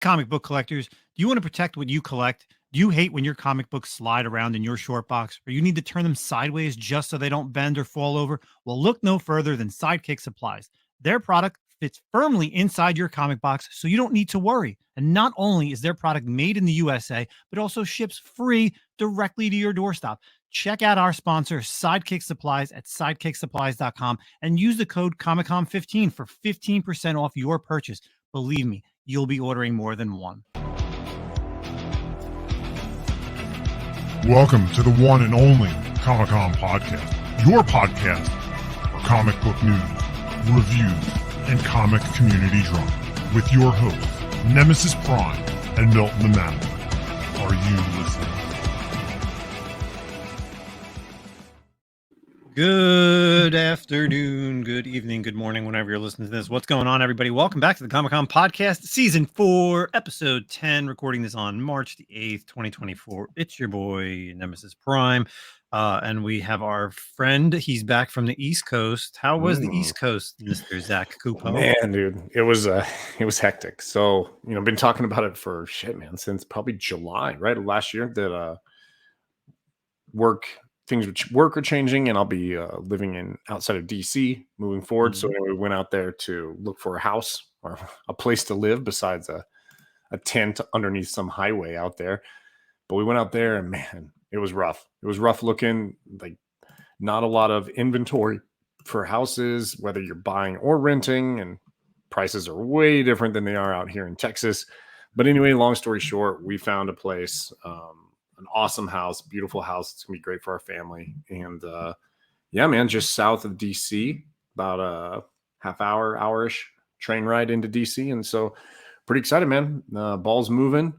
Comic book collectors, do you want to protect what you collect? Do you hate when your comic books slide around in your short box, or you need to turn them sideways just so they don't bend or fall over? Well, look no further than Sidekick Supplies. Their product fits firmly inside your comic box, so you don't need to worry. And not only is their product made in the USA, but also ships free directly to your doorstep. Check out our sponsor, Sidekick Supplies, at sidekicksupplies.com and use the code ComicCom15 for 15% off your purchase. Believe me, you'll be ordering more than one. Welcome to the one and only Comic-Con Podcast, your podcast for comic book news, reviews, and comic community drama, with your hosts, Nemesis Prime and Milton the Manimal. Are you listening? Good afternoon, good evening, good morning, whenever you're listening to this. What's going on, everybody? Welcome back to the Comic-Con Podcast, Season 4, Episode 10, recording this on March the 8th, 2024. It's your boy, Nemesis Prime, and we have our friend. He's back from the East Coast. How was the East Coast, Mr. Zach Kupo? Man, dude, it was hectic. So, been talking about it for since probably July, right? Last year that things with work are changing, and I'll be living outside of DC moving forward. So anyway, we went out there to look for a house or a place to live besides a tent underneath some highway out there. But we went out there, and man, it was rough. It was rough looking, like not a lot of inventory for houses, whether you're buying or renting, and prices are way different than they are out here in Texas. But anyway, long story short, we found a place, an awesome house, beautiful house. It's gonna be great for our family. And yeah, man, just south of DC, about a hour-ish train ride into DC. And so pretty excited, man. Ball's moving.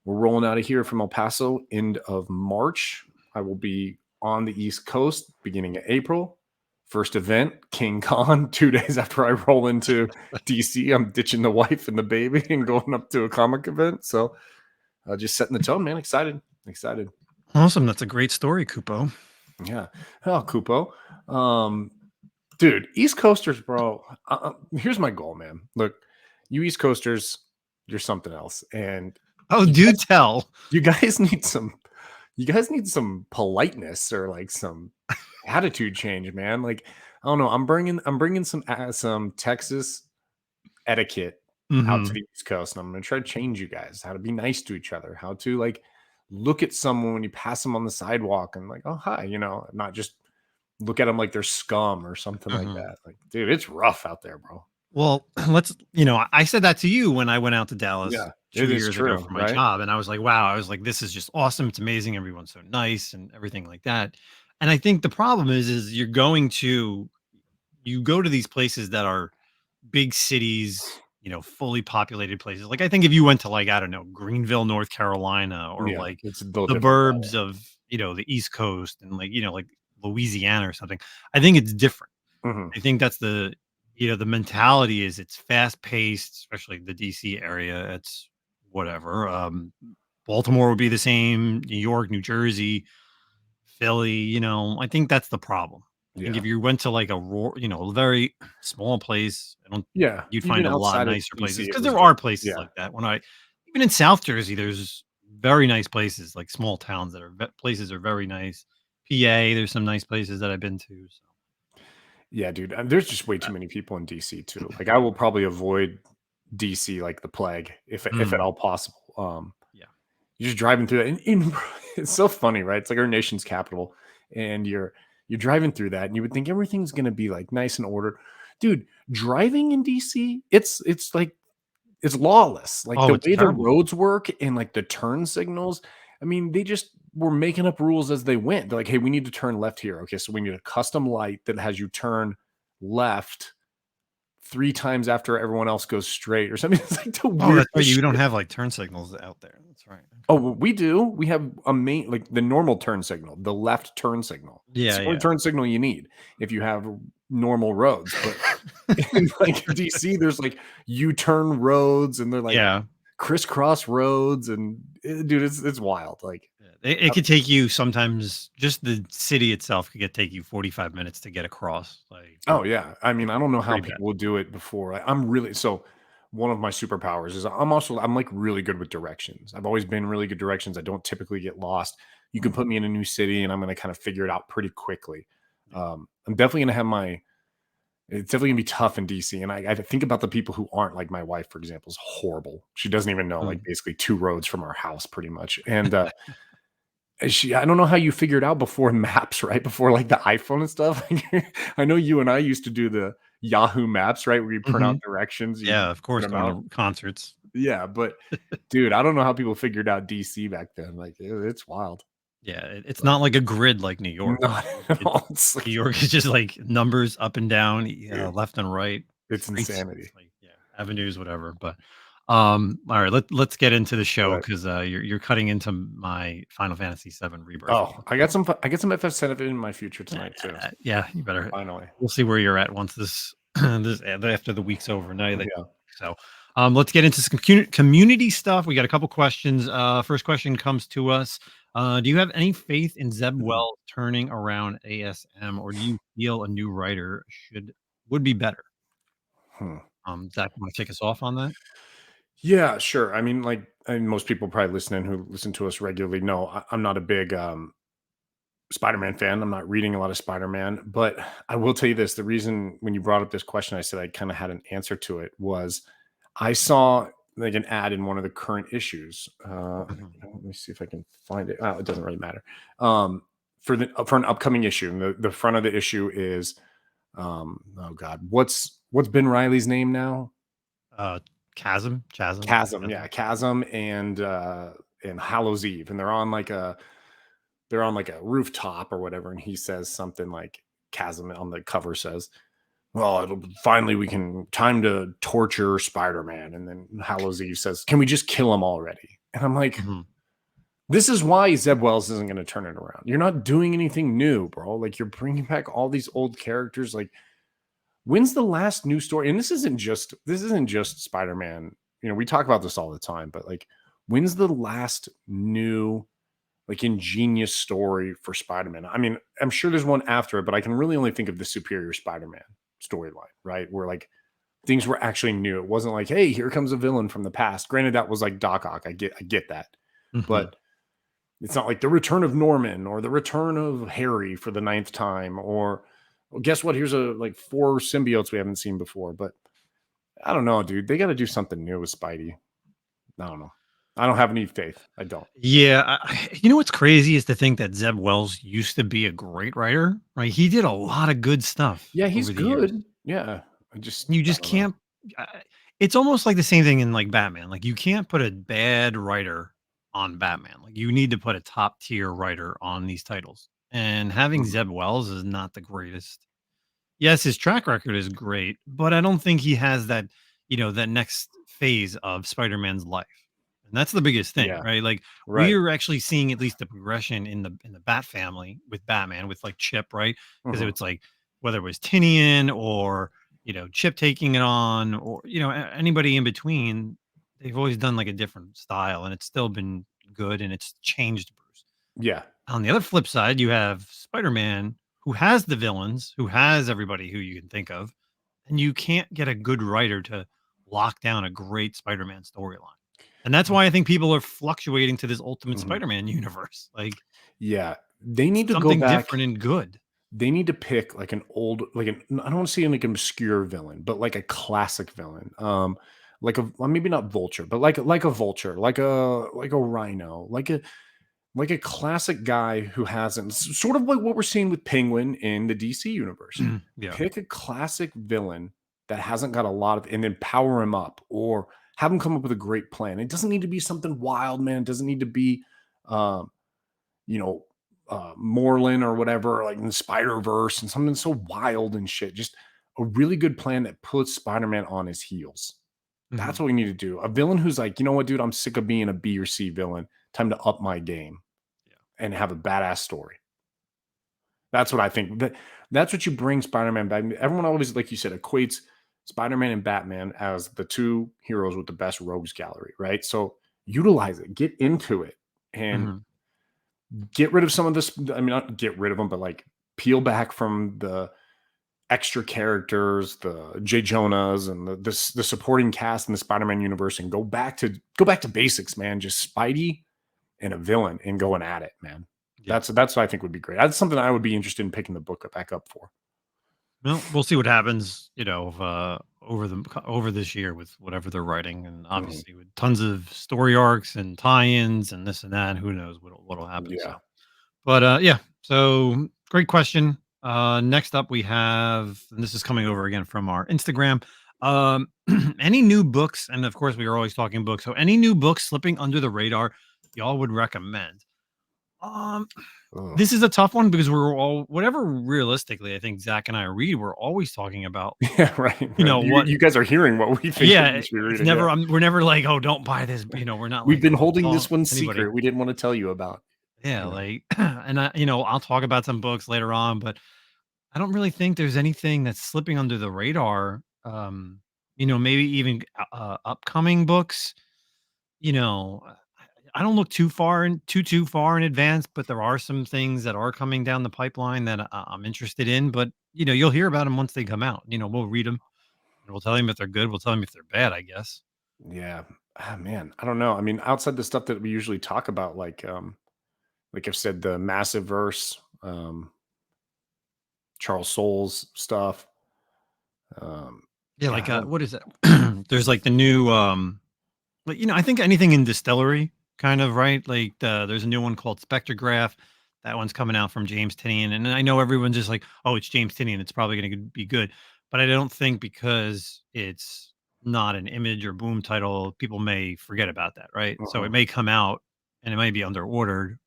We're rolling out of here from El Paso end of March. I will be on the East Coast beginning of April. First event, King Con, 2 days after I roll into DC. I'm ditching the wife and the baby and going up to a comic event. So just setting the tone, man. Excited. Awesome. That's a great story, Kupo. Yeah. Oh, Kupo. Dude, East Coasters, bro. Here's my goal, man. Look, you East Coasters, you're something else. And tell. You guys need some politeness or like some attitude change, man. Like, I don't know. I'm bringing some Texas etiquette out to the East Coast, and I'm gonna try to change you guys how to be nice to each other, how to like look at someone when you pass them on the sidewalk and like, oh hi, not just look at them like they're scum or something like that. Like, dude, it's rough out there, bro. Well, I said that to you when I went out to Dallas 2 years ago for my job. And I was like, wow, this is just awesome. It's amazing. Everyone's so nice and everything like that. And I think the problem is you go to these places that are big cities, fully populated places. Like, I think if you went to Greenville, North Carolina, or it's the burbs of, the East Coast and like Louisiana or something, I think it's different. I think that's the mentality is it's fast paced, especially the DC area. It's whatever. Baltimore would be the same, New York, New Jersey, Philly, I think that's the problem. I think if you went to like a very small place, you'd find a lot nicer places, because there are places like that. Even in South Jersey, there's very nice places, like small towns that are very nice. PA, there's some nice places that I've been to. So. Yeah, dude, there's just way too many people in DC too. Like, I will probably avoid DC like the plague if at all possible. You're just driving through that, and it's so funny, right? It's like our nation's capital, and you're driving through that, and you would think everything's gonna be like nice and ordered. Dude, driving in DC, it's like it's lawless. Like the way the roads work and like the turn signals. I mean, they just were making up rules as they went. They're like, hey, we need to turn left here. Okay, so we need a custom light that has you turn left 3 times after everyone else goes straight or something. It's like that's right. You don't have like turn signals out there. That's right. Oh, we do. We have a main, like the normal turn signal, the left turn signal. Yeah, it's the only turn signal you need if you have normal roads. But in like DC, there's like U-turn roads, and they're like crisscross roads, and dude, it's wild. Like, it could take you sometimes, just the city itself could take you 45 minutes to get across. Like, oh yeah, I mean, I don't know how people will do it before. I'm really so one of my superpowers is I'm like really good with directions. I've always been really good directions. I don't typically get lost. You can put me in a new city and I'm going to kind of figure it out pretty quickly. I'm definitely going to have it's definitely gonna be tough in DC. And I think about the people who aren't, like my wife, for example, is horrible. She doesn't even know like basically 2 roads from our house pretty much. And I don't know how you figured out before maps, right? Before like the iPhone and stuff. I know you and I used to do the Yahoo Maps, right? Where you print out directions. You Yeah, of course, print them going out. to concerts. Yeah, but dude, I don't know how people figured out DC back then. Like it's wild. Yeah, it's not like a grid like New York. Not at all. It's New like, York is just like numbers up and down, left and right, it's streets, insanity. like, avenues, whatever. But all right, let's get into the show Right. because you're cutting into my Final Fantasy VII Rebirth. Oh, I got some FF7 in my future tonight too. Yeah, you better. Finally. We'll see where you're at once this after the week's over. Now that Yeah. so, let's get into some community stuff. We got a couple questions. First question comes to us. Do you have any faith in Zeb Wells turning around ASM, or do you feel a new writer would be better? Hmm. Zach, want to kick us off on that? Yeah, sure. I mean, like, most people probably listening who listen to us regularly know I'm not a big Spider-Man fan. I'm not reading a lot of Spider-Man, but I will tell you this: the reason when you brought up this question, I said I kind of had an answer to it was I saw like an ad in one of the current issues. Let me see if I can find it. Oh, it doesn't really matter. For an upcoming issue, and the front of the issue is, oh God, what's Ben Riley's name now? Chasm, Chasm, yeah, Chasm and Hallows Eve, and they're on like a rooftop or whatever, and he says something like Chasm on the cover says, "Well, finally we can time to torture Spider-Man," and then Hallows Eve says, "Can we just kill him already?" And I'm like, this is why Zeb Wells isn't going to turn it around. You're not doing anything new, bro. Like you're bringing back all these old characters. Like, when's the last new story? And this isn't just Spider-Man. You know, we talk about this all the time, but like, when's the last new, like, ingenious story for Spider-Man? I mean, I'm sure there's one after it, but I can really only think of the Superior Spider-Man storyline, right? Where like things were actually new. It wasn't like, hey, here comes a villain from the past. Granted, that was like Doc Ock. I get that, but it's not like the return of Norman or the return of Harry for the 9th time, or well, guess what? Here's like 4 symbiotes we haven't seen before. But I don't know, dude. They got to do something new with Spidey. I don't know. I don't have any faith. I don't. Yeah, you know what's crazy is to think that Zeb Wells used to be a great writer, right? He did a lot of good stuff. Yeah, he's over the years. good. Yeah, You just can't. It's almost like the same thing in like Batman. Like you can't put a bad writer on Batman. Like you need to put a top tier writer on these titles. And having Zeb Wells is not the greatest. Yes, his track record is great, but I don't think he has that, that next phase of Spider-Man's life. And that's the biggest thing, Yeah, right? Like right. we're actually seeing at least the progression in the Bat family with Batman, with like Chip, right? Because it's like whether it was Tinian or Chip taking it on, or anybody in between, they've always done like a different style, and it's still been good, and it's changed Bruce. Yeah. On the other flip side, you have Spider-Man, who has the villains, who has everybody who you can think of, and you can't get a good writer to lock down a great Spider-Man storyline. And that's why I think people are fluctuating to this Ultimate Spider-Man universe. Like, yeah, they need to go something back. different and good. They need to pick like an old, like I don't want to say like an obscure villain, but like a classic villain. Like well, maybe not Vulture, but like a Vulture, like a Rhino, like a classic guy who hasn't, sort of like what we're seeing with Penguin in the DC universe. Yeah. Pick a classic villain that hasn't got a lot of, and then power him up, or have him come up with a great plan. It doesn't need to be something wild, man. It doesn't need to be, you know, Moreland or whatever, like in the Spider-Verse, and something so wild and shit. Just a really good plan that puts Spider-Man on his heels. That's what we need to do. A villain who's like, you know what, dude, I'm sick of being a B or C villain. Time to up my game and have a badass story. That's what I think. That's what you bring Spider-Man back. Everyone always, like you said, equates Spider-Man and Batman as the 2 heroes with the best rogues gallery, right? So utilize it, get into it, and get rid of some of this. I mean, not get rid of them, but like peel back from the extra characters, the J. Jonahs and the supporting cast in the Spider-Man universe, and go back to basics, man. Just Spidey and a villain and going at it, man. Yeah. That's what I think would be great. That's something I would be interested in picking the book back up for. Well, we'll see what happens, over this year with whatever they're writing, and obviously with tons of story arcs and tie-ins and this and that. Who knows what'll happen? Yeah. So, but yeah. So great question. Next up we have, and this is coming over again from our Instagram. Any new books, and of course we are always talking books. So any new books slipping under the radar y'all would recommend? This is a tough one because we're all, whatever realistically I think Zach and I read, we're always talking about. Yeah, right. What you guys are hearing what we think. Yeah, we should be reading, it's never. We're never like, oh, don't buy this. We're not. We've like, been oh, holding this don't one anybody. secret. We didn't want to tell you about. Yeah, like, and I'll talk about some books later on, but I don't really think there's anything that's slipping under the radar. Maybe even upcoming books. I don't look too far in advance, but there are some things that are coming down the pipeline that I'm interested in. But you'll hear about them once they come out. We'll read them and we'll tell them if they're good. We'll tell them if they're bad, I guess. Yeah, man, I don't know. I mean, outside the stuff that we usually talk about, like I've said, the Massive Verse, Charles Soule's stuff. What is it? There's like the new, I think anything in distillery kind of, right? Like there's a new one called Spectrograph. That one's coming out from James Tinian. And I know everyone's just like, oh, it's James Tinian, it's probably going to be good. But I don't think because it's not an Image or Boom title, people may forget about that, right? So it may come out and it might be under ordered.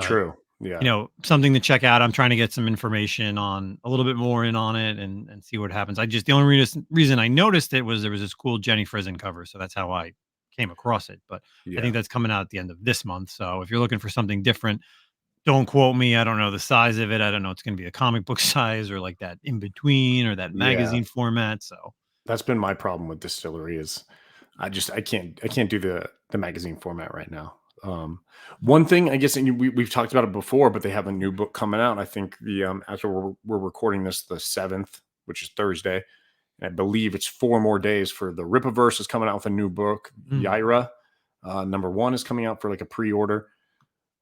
True. Yeah. Something to check out. I'm trying to get some information on a little bit more in on it and see what happens. The only reason I noticed it was there was this cool Jenny Frison cover. So that's how I came across it. But I think that's coming out at the end of this month. So if you're looking for something different, don't quote me. I don't know the size of it. I don't know it's going to be a comic book size or like that in between or that magazine format. So that's been my problem with distillery is I can't do the magazine format right now. One thing, I guess, and we've talked about it before, but they have a new book coming out. I think after we're recording this, the 7th, which is Thursday, and I believe it's 4 more days for the Rippaverse is coming out with a new book. Yaira, #1 is coming out for like a pre-order,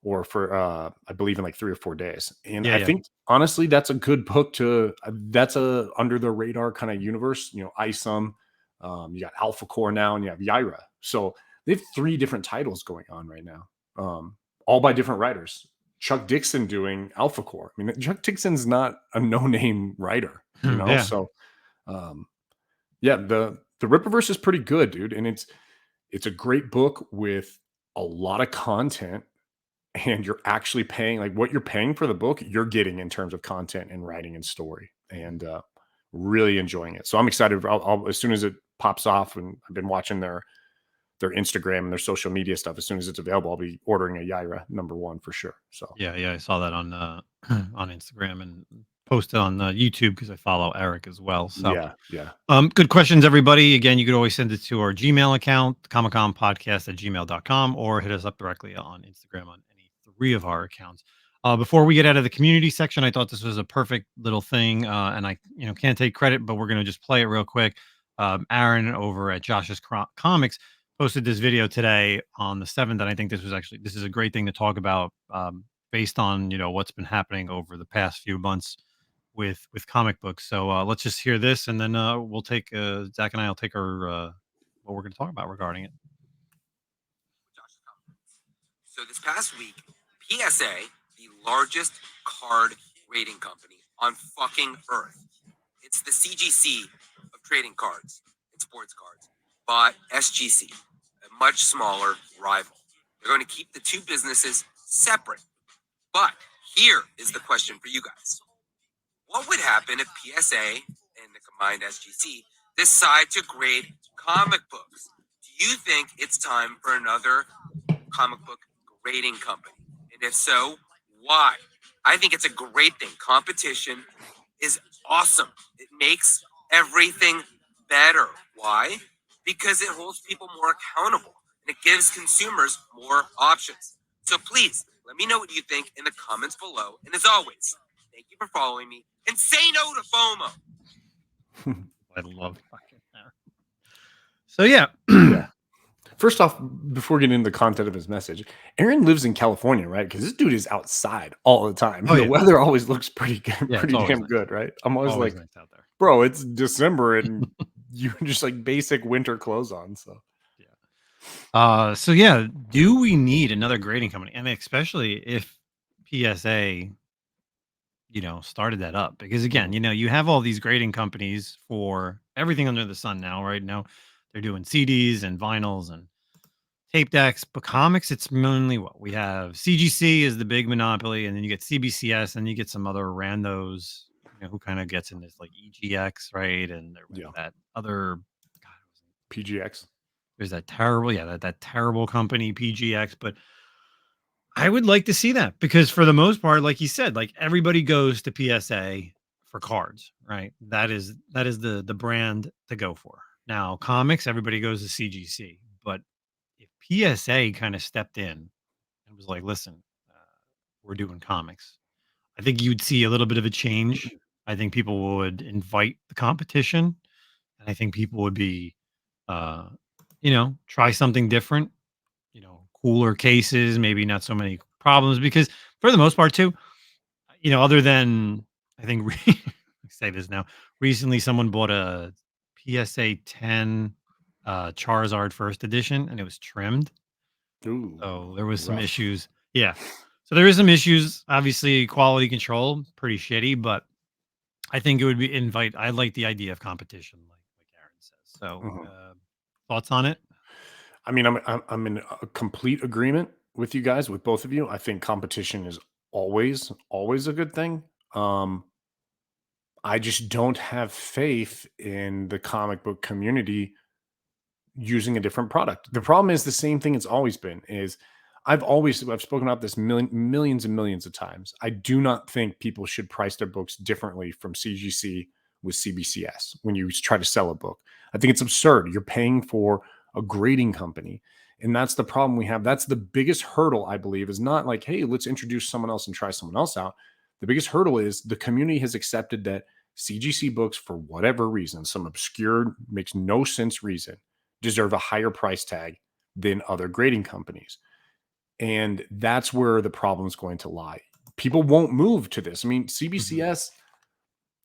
or for I believe in like 3 or 4 days. And I think honestly, that's a good book that's a under the radar kind of universe. Isom, you got Alpha Core now, and you have Yaira. So they have 3 different titles going on right now, all by different writers. Chuck Dixon doing Alpha Core. I mean, Chuck Dixon's not a no-name writer, So, the Rippaverse is pretty good, dude, and it's a great book with a lot of content, and you're actually paying, like, what you're paying for the book, you're getting in terms of content and writing and story, and really enjoying it. So I'm excited. I'll as soon as it pops off, and I've been watching their Instagram and their social media stuff. As soon as it's available, I'll be ordering a Yaira #1 for sure. So yeah, I saw that on on Instagram and posted on YouTube because I follow Eric as well. So yeah. Good questions, everybody. Again, you could always send it to our Gmail account, comicconpodcast@gmail.com, or hit us up directly on Instagram on any 3 of our accounts. Before we get out of the community section, I thought this was a perfect little thing, and I can't take credit, but we're going to just play it real quick. Aaron over at Josh's Comics posted this video today on the 7th, and I think this is a great thing to talk about based on what's been happening over the past few months with comic books. So let's just hear this, and then we'll take Zach and I will take our what we're going to talk about regarding it. So this past week, PSA, the largest card rating company on fucking earth, it's the CGC of trading cards and sports cards, bought SGC, a much smaller rival. They're going to keep the 2 businesses separate. But here is the question for you guys. What would happen if PSA and the combined SGC decide to grade comic books? Do you think it's time for another comic book grading company? And if so, why? I think it's a great thing. Competition is awesome. It makes everything better. Why? Because it holds people more accountable and it gives consumers more options. So please, let me know what you think in the comments below. And as always, Thank you for following me. And say no to FOMO. I love fucking Aaron. So yeah. Yeah. First off, before getting into the content of his message, Aaron lives in California, right? Because this dude is outside all the time. Oh, the yeah. weather always looks pretty good, Yeah, pretty damn good, right? I'm always like, nice out there. bro, it's December and you just like basic winter clothes on. So So yeah, do we need another grading company? I mean, especially if PSA, started that up, because again, you have all these grading companies for everything under the sun now. Right now, they're doing CDs and vinyls and tape decks, but comics, it's mainly what we have. CGC is the big monopoly, and then you get CBCS, and you get some other randos, who kind of gets in this like EGX, right? And there's that other PGX. There's that terrible, that terrible company PGX. But I would like to see that, because for the most part, like you said, like everybody goes to PSA for cards, right? That is the brand to go for. Now comics, everybody goes to CGC, but if PSA kind of stepped in and was like, listen, we're doing comics, I think you'd see a little bit of a change. I think people would invite the competition, and I think people would be, try something different, cooler cases, maybe not so many problems, because for the most part too, other than, I think, I say this now, recently someone bought a PSA 10 Charizard first edition, and it was trimmed. Ooh, So there was some rough. issues. Yeah. So there is some issues. Obviously, quality control, pretty shitty, but I think it would be I like the idea of competition, like Aaron says. So thoughts on it? I mean, I'm in a complete agreement with you guys, with both of you. I think competition is always a good thing. I just don't have faith in the comic book community using a different product. The problem is the same thing it's always been, is I've spoken about this millions and millions of times. I do not think people should price their books differently from CGC with CBCS when you try to sell a book. I think it's absurd. You're paying for a grading company. And that's the problem we have. That's the biggest hurdle, I believe, is not like, hey, let's introduce someone else and try someone else out. The biggest hurdle is the community has accepted that CGC books, for whatever reason, some obscure, makes no sense reason, deserve a higher price tag than other grading companies. And that's where the problem is going to lie. People won't move to this. I mean, CBCS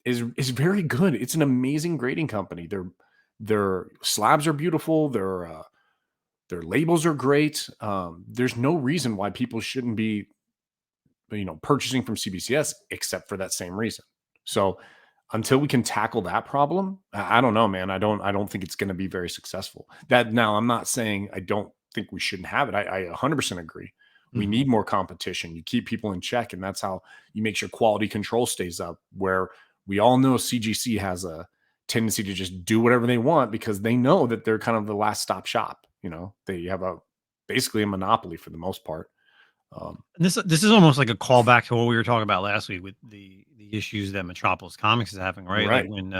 is very good. It's an amazing grading company. Their slabs are beautiful. Their labels are great. There's no reason why people shouldn't be, purchasing from CBCS except for that same reason. So until we can tackle that problem, I don't know, man. I don't think it's going to be very successful. Now, I'm not saying I don't think we shouldn't have it. I 100% agree. We need more competition. You keep people in check, and that's how you make sure quality control stays up, where we all know CGC has a tendency to just do whatever they want because they know that they're kind of the last stop shop. They have basically a monopoly for the most part. This is almost like a callback to what we were talking about last week with the issues that Metropolis Comics is having, right? Like when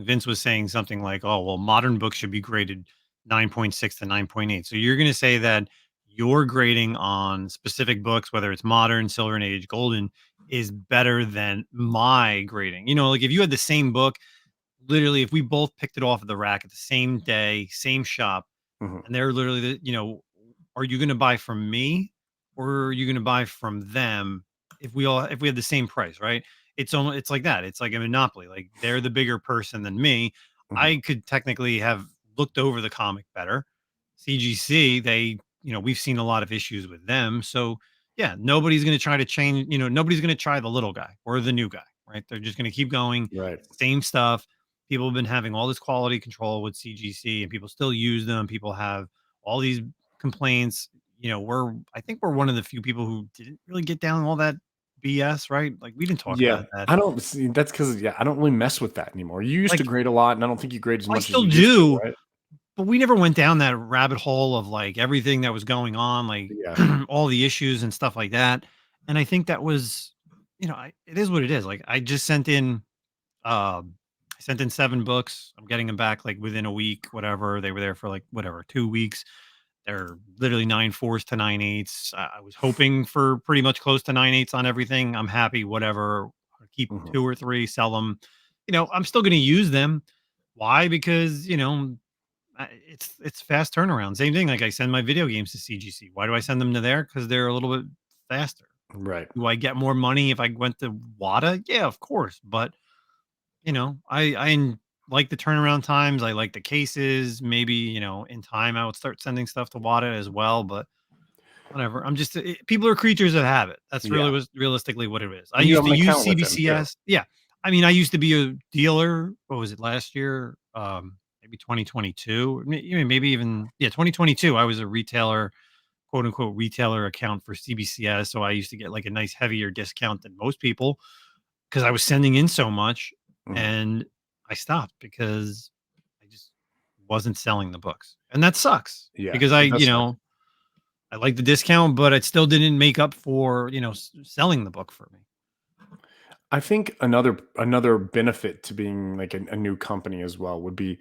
Vince was saying something like, "Oh, well, modern books should be graded 9.6 to 9.8." So you're going to say that your grading on specific books, whether it's modern, silver and age, golden, is better than my grading. Like if you had the same book, literally, if we both picked it off of the rack at the same day, same shop, and they're literally, are you going to buy from me, or are you going to buy from them? If we have the same price, right? It's like that. It's like a monopoly. Like they're the bigger person than me. I could technically have looked over the comic better. CGC, we've seen a lot of issues with them. So yeah, nobody's going to try to change. Nobody's going to try the little guy or the new guy, right? They're just going to keep going. Right. Same stuff. People have been having all this quality control with CGC, and people still use them. People have all these complaints. I think we're one of the few people who didn't really get down all that BS, right? Like we didn't talk about that. I don't see that's because I don't really mess with that anymore. You used to grade a lot, and I don't think you grade as much I still as you used do, to, right? but we never went down that rabbit hole of like everything that was going on, like all the issues and stuff like that. And I think that was, it is what it is. Like I just sent in 7 books. I'm getting them back like within a week, whatever. They were there for like 2 weeks. They're literally 9.4s to 9.8s. I was hoping for pretty much close to 9.8s on everything. I'm happy, whatever. I'll keep 2 or 3, sell them. I'm still going to use them. Why? Because, it's fast turnaround. Same thing. Like I send my video games to CGC. Why do I send them to there? Because they're a little bit faster. Right. Do I get more money if I went to WADA? Yeah, of course. But I like the turnaround times. I like the cases. Maybe in time I would start sending stuff to WADA as well. But whatever. I'm just people are creatures of habit. That's really Yeah. was realistically what it is. I And you used have to an use account with them, too. CBCS. Yeah. I mean, I used to be a dealer. What was it last year? Maybe 2022. Maybe even 2022. I was a retailer, quote unquote retailer account for CBCS. So I used to get like a nice heavier discount than most people because I was sending in so much, and I stopped because I just wasn't selling the books, and that sucks. Yeah, Because it does suck. I like the discount, but it still didn't make up for selling the book for me. I think another benefit to being like a new company as well would be,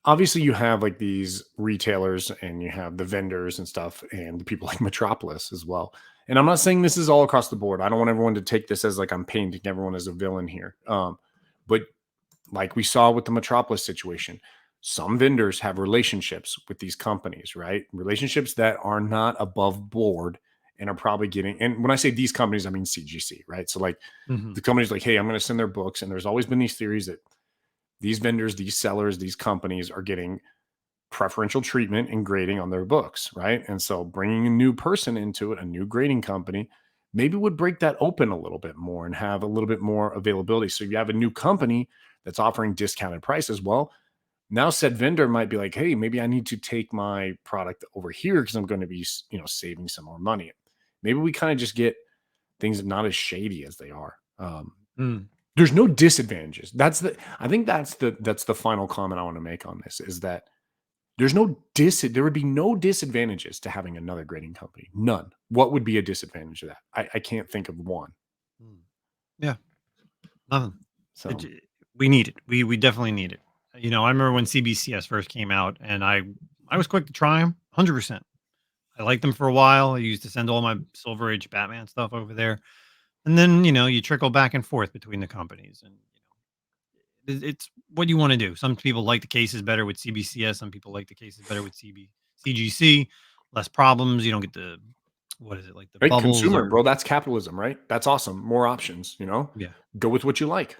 obviously you have like these retailers and you have the vendors and stuff and the people like Metropolis as well. And I'm not saying this is all across the board. I don't want everyone to take this as like I'm painting everyone as a villain here. But like we saw with the Metropolis situation, some vendors have relationships with these companies, right? Relationships that are not above board and are probably getting, and when I say these companies, I mean CGC, right? So like the company's like, hey, I'm going to send their books. And there's always been these theories that these vendors, these sellers, these companies are getting preferential treatment and grading on their books, right? And so bringing a new person into it, a new grading company, maybe would break that open a little bit more and have a little bit more availability. So you have a new company that's offering discounted prices. Well, now said vendor might be like, hey, maybe I need to take my product over here because I'm going to be, saving some more money. Maybe we kind of just get things not as shady as they are. There's no disadvantages. I think that's the final comment I want to make on this, is that there would be no disadvantages to having another grading company. None. What would be a disadvantage of that? I can't think of one. Yeah. Nothing. So We need it. We definitely need it. I remember when CBCS first came out, and I was quick to try them 100%. I liked them for a while. I used to send all my Silver Age Batman stuff over there. And then, you trickle back and forth between the companies, and it's what you want to do. Some people like the cases better with CBCS. Some people like the cases better with CGC. Less problems. You don't get the, what is it, like the right, bubbles consumer, or, bro. That's capitalism, right? That's awesome. More options, yeah, go with what you like.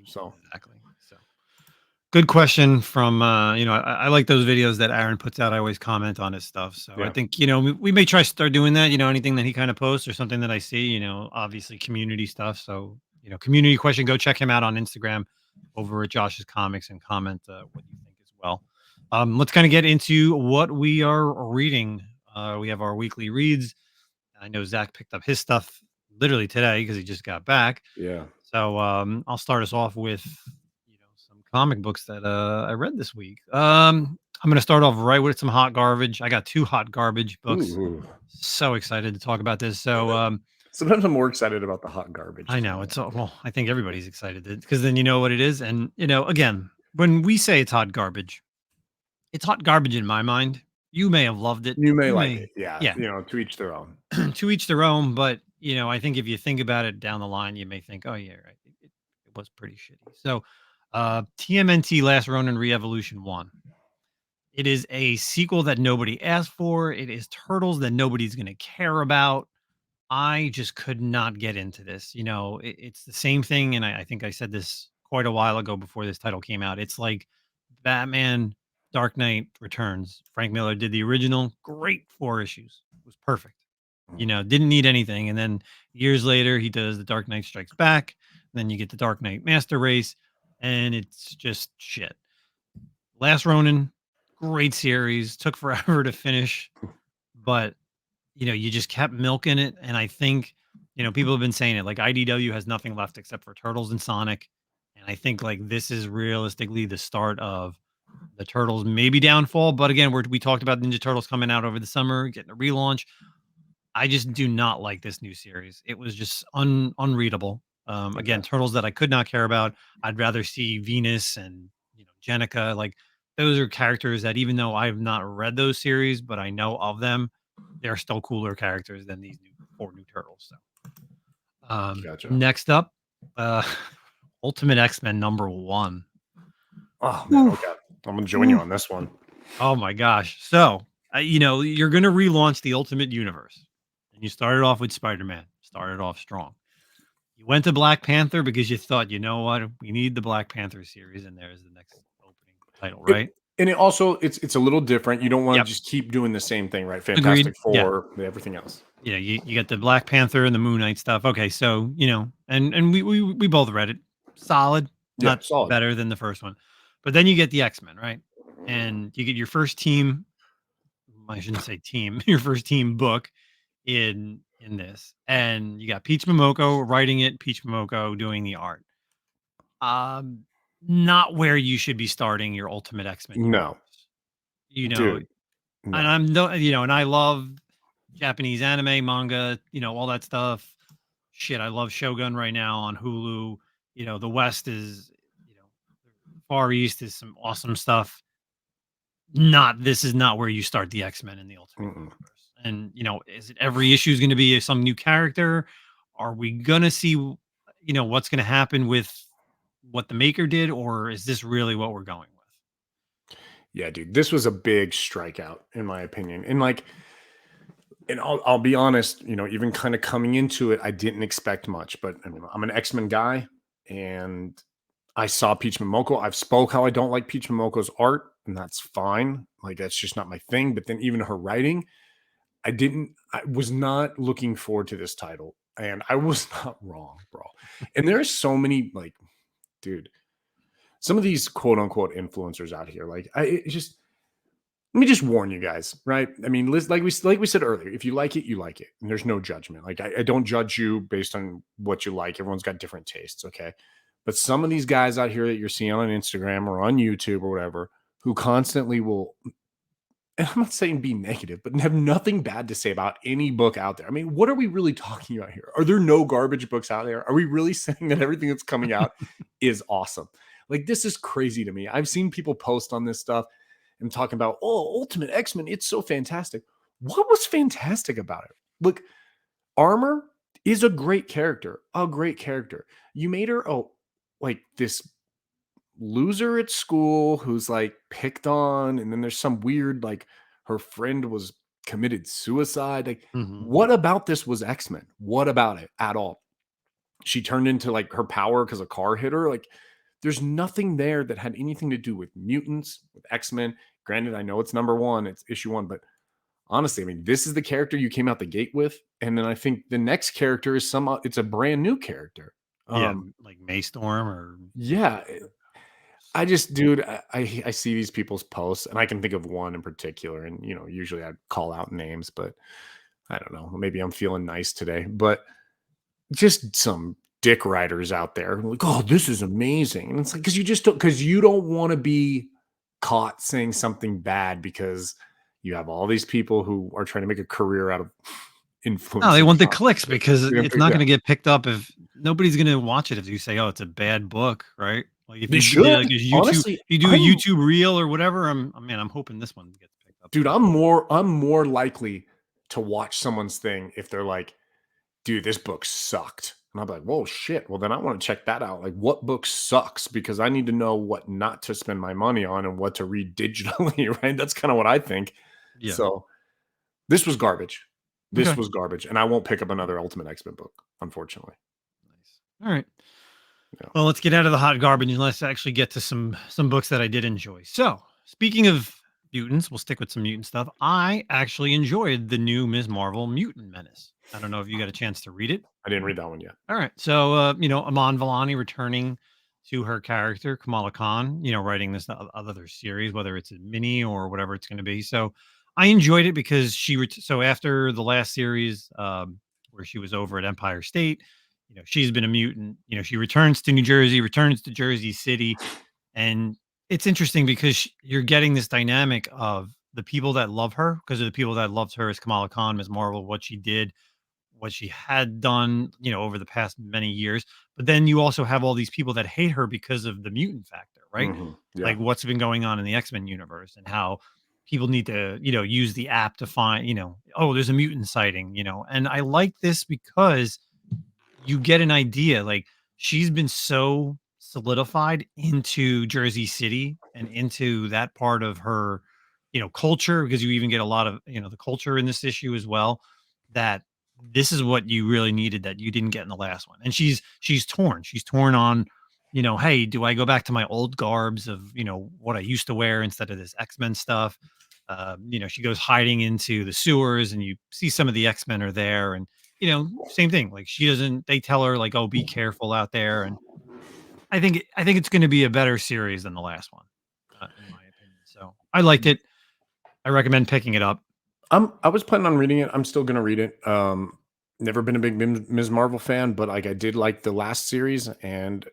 So exactly. So good question from, I like those videos that Aaron puts out. I always comment on his stuff. So I yeah. think, we may try to start doing that, anything that he kind of posts or something that I see, obviously community stuff. So, community question, go check him out on Instagram over at Josh's Comics and comment what you think as well. Let's kind of get into what we are reading. We have our weekly reads. I know Zach picked up his stuff literally today because he just got back. Yeah. So I'll start us off with some comic books that I read this week. I'm going to start off right with some hot garbage. I got 2 hot garbage books. Ooh. So excited to talk about this. So Sometimes I'm more excited about the hot garbage. I know it's well, I think everybody's excited because then you know what it is. And again, when we say it's hot garbage in my mind. You may have loved it. You may like it. Yeah. Yeah. To each their own. To each their own. But, I think if you think about it down the line, you may think, oh, yeah, right. It was pretty shitty. So TMNT Last Ronin Re-Evolution 1. It is a sequel that nobody asked for. It is Turtles that nobody's going to care about. I just could not get into this. It's the same thing. And I think I said this quite a while ago before this title came out. It's like Batman Dark Knight Returns. Frank Miller did the original. Great 4 issues. It was perfect. Didn't need anything. And then years later, he does the Dark Knight Strikes Back. Then you get the Dark Knight Master Race. And it's just shit. Last Ronin, great series. Took forever to finish. But, you just kept milking it. And I think, people have been saying it. Like IDW has nothing left except for Turtles and Sonic. And I think like this is realistically the start of the Turtles maybe downfall. But again, we talked about Ninja Turtles coming out over the summer, getting a relaunch. I just do not like this new series. It was just unreadable. Again, Turtles that I could not care about. I'd rather see Venus and Jenica. Like those are characters that even though I have not read those series, but I know of them, they're still cooler characters than these 4 new turtles. So, Gotcha. next up, Ultimate X-Men #1. Oh man, okay. I'm gonna join you on this one. Oh my gosh. So, you're going to relaunch the Ultimate Universe. And you started off with Spider-Man. Started off strong. You went to Black Panther because you thought, you know what? We need the Black Panther series. And there's the next opening title, right? And it also, it's a little different. You don't want to Yep. just keep doing the same thing, right? Agreed. Fantastic Four, everything else. Yeah, you get the Black Panther and the Moon Knight stuff. Okay, so, and we both read it. Solid. Yeah, Not solid. better than the first one. But then you get the X-Men, right? And you get your first team. I shouldn't say team, your first team book in this. And you got Peach Momoko writing it, Peach Momoko doing the art. Not where you should be starting your Ultimate X-Men universe. No. Dude, no. And I'm no, and I love Japanese anime, manga, all that stuff. Shit, I love Shogun right now on Hulu. The West is, Far East is some awesome stuff. This is not where you start the X-Men in the Ultimate Universe. And, is it every issue is going to be some new character? Are we going to see, what's going to happen with what the maker did? Or is this really what we're going with? Yeah, dude, this was a big strikeout in my opinion. And I'll be honest, even kind of coming into it, I didn't expect much, but I'm an X-Men guy and I saw Peach Momoko. I've spoke how I don't like Peach Momoko's art, and that's fine. Like, that's just not my thing. But then even her writing, I was not looking forward to this title. And I was not wrong, bro. And there's so many, dude, some of these quote unquote influencers out here, let me just warn you guys, right? I mean, like we said earlier, if you like it, you like it. And there's no judgment. I don't judge you based on what you like. Everyone's got different tastes, okay? But some of these guys out here that you're seeing on Instagram or on YouTube or whatever, who constantly will, and I'm not saying be negative, but have nothing bad to say about any book out there. I mean, what are we really talking about here? Are there no garbage books out there? Are we really saying that everything that's coming out is awesome? This is crazy to me. I've seen people post on this stuff and talking about, Ultimate X-Men, it's so fantastic. What was fantastic about it? Look, Armor is a great character. You made her, this loser at school who's picked on, and then there's some weird her friend was committed suicide. What about this was X-Men? What about it at all? She turned into her power because a car hit her. There's nothing there that had anything to do with mutants, with X-Men. Granted, I know it's #1, it's issue 1, but honestly, I mean, this is the character you came out the gate with, and then I think the next character is it's a brand new character. Like Maystorm or I just, dude, I see these people's posts, and I can think of one in particular, and usually I call out names, but I don't know, maybe I'm feeling nice today, but just some dick riders out there who oh, this is amazing, and it's because you don't want to be caught saying something bad because you have all these people who are trying to make a career out of influence. No, they want the clicks because it's not going to get picked up if nobody's going to watch it if you say, "Oh, it's a bad book," right? If they you should. Honestly, if you do a YouTube reel or whatever, I'm hoping this one gets picked up. Dude, I'm more likely to watch someone's thing if they're like, "Dude, this book sucked," and I'll be like, "Whoa, shit!" Well, then I want to check that out. What book sucks because I need to know what not to spend my money on and what to read digitally. Right? That's kind of what I think. Yeah. So this was garbage. This was garbage, and I won't pick up another Ultimate X-Men book, unfortunately. Nice. All right. Yeah. Well, let's get out of the hot garbage and let's actually get to some books that I did enjoy. So, speaking of mutants, we'll stick with some mutant stuff. I actually enjoyed the new Ms. Marvel Mutant Menace. I don't know if you got a chance to read it. I didn't read that one yet. All right. So, Aman Vellani returning to her character, Kamala Khan, writing this other series, whether it's a mini or whatever it's going to be. So, I enjoyed it because so after the last series where she was over at Empire State, she's been a mutant. She returns to New Jersey, returns to Jersey City. And it's interesting because you're getting this dynamic of the people that love her because of the people that loved her as Kamala Khan, Ms. Marvel, what she did, what she had done, over the past many years. But then you also have all these people that hate her because of the mutant factor, right? Yeah. Like what's been going on in the X-Men universe and how people need to, use the app to find, oh, there's a mutant sighting, and I like this because you get an idea. Like she's been so solidified into Jersey City and into that part of her, culture, because you even get a lot of, the culture in this issue as well, that this is what you really needed that you didn't get in the last one. And she's torn. She's torn on, hey, do I go back to my old garbs of, what I used to wear instead of this X-Men stuff? She goes hiding into the sewers and you see some of the X-Men are there, and same thing. Like she doesn't. They tell her like, "Oh, be careful out there." And I think it's going to be a better series than the last one, in my opinion. So I liked it. I recommend picking it up. I was planning on reading it. I'm still gonna read it. Never been a big Ms. Marvel fan, but like I did like the last series, and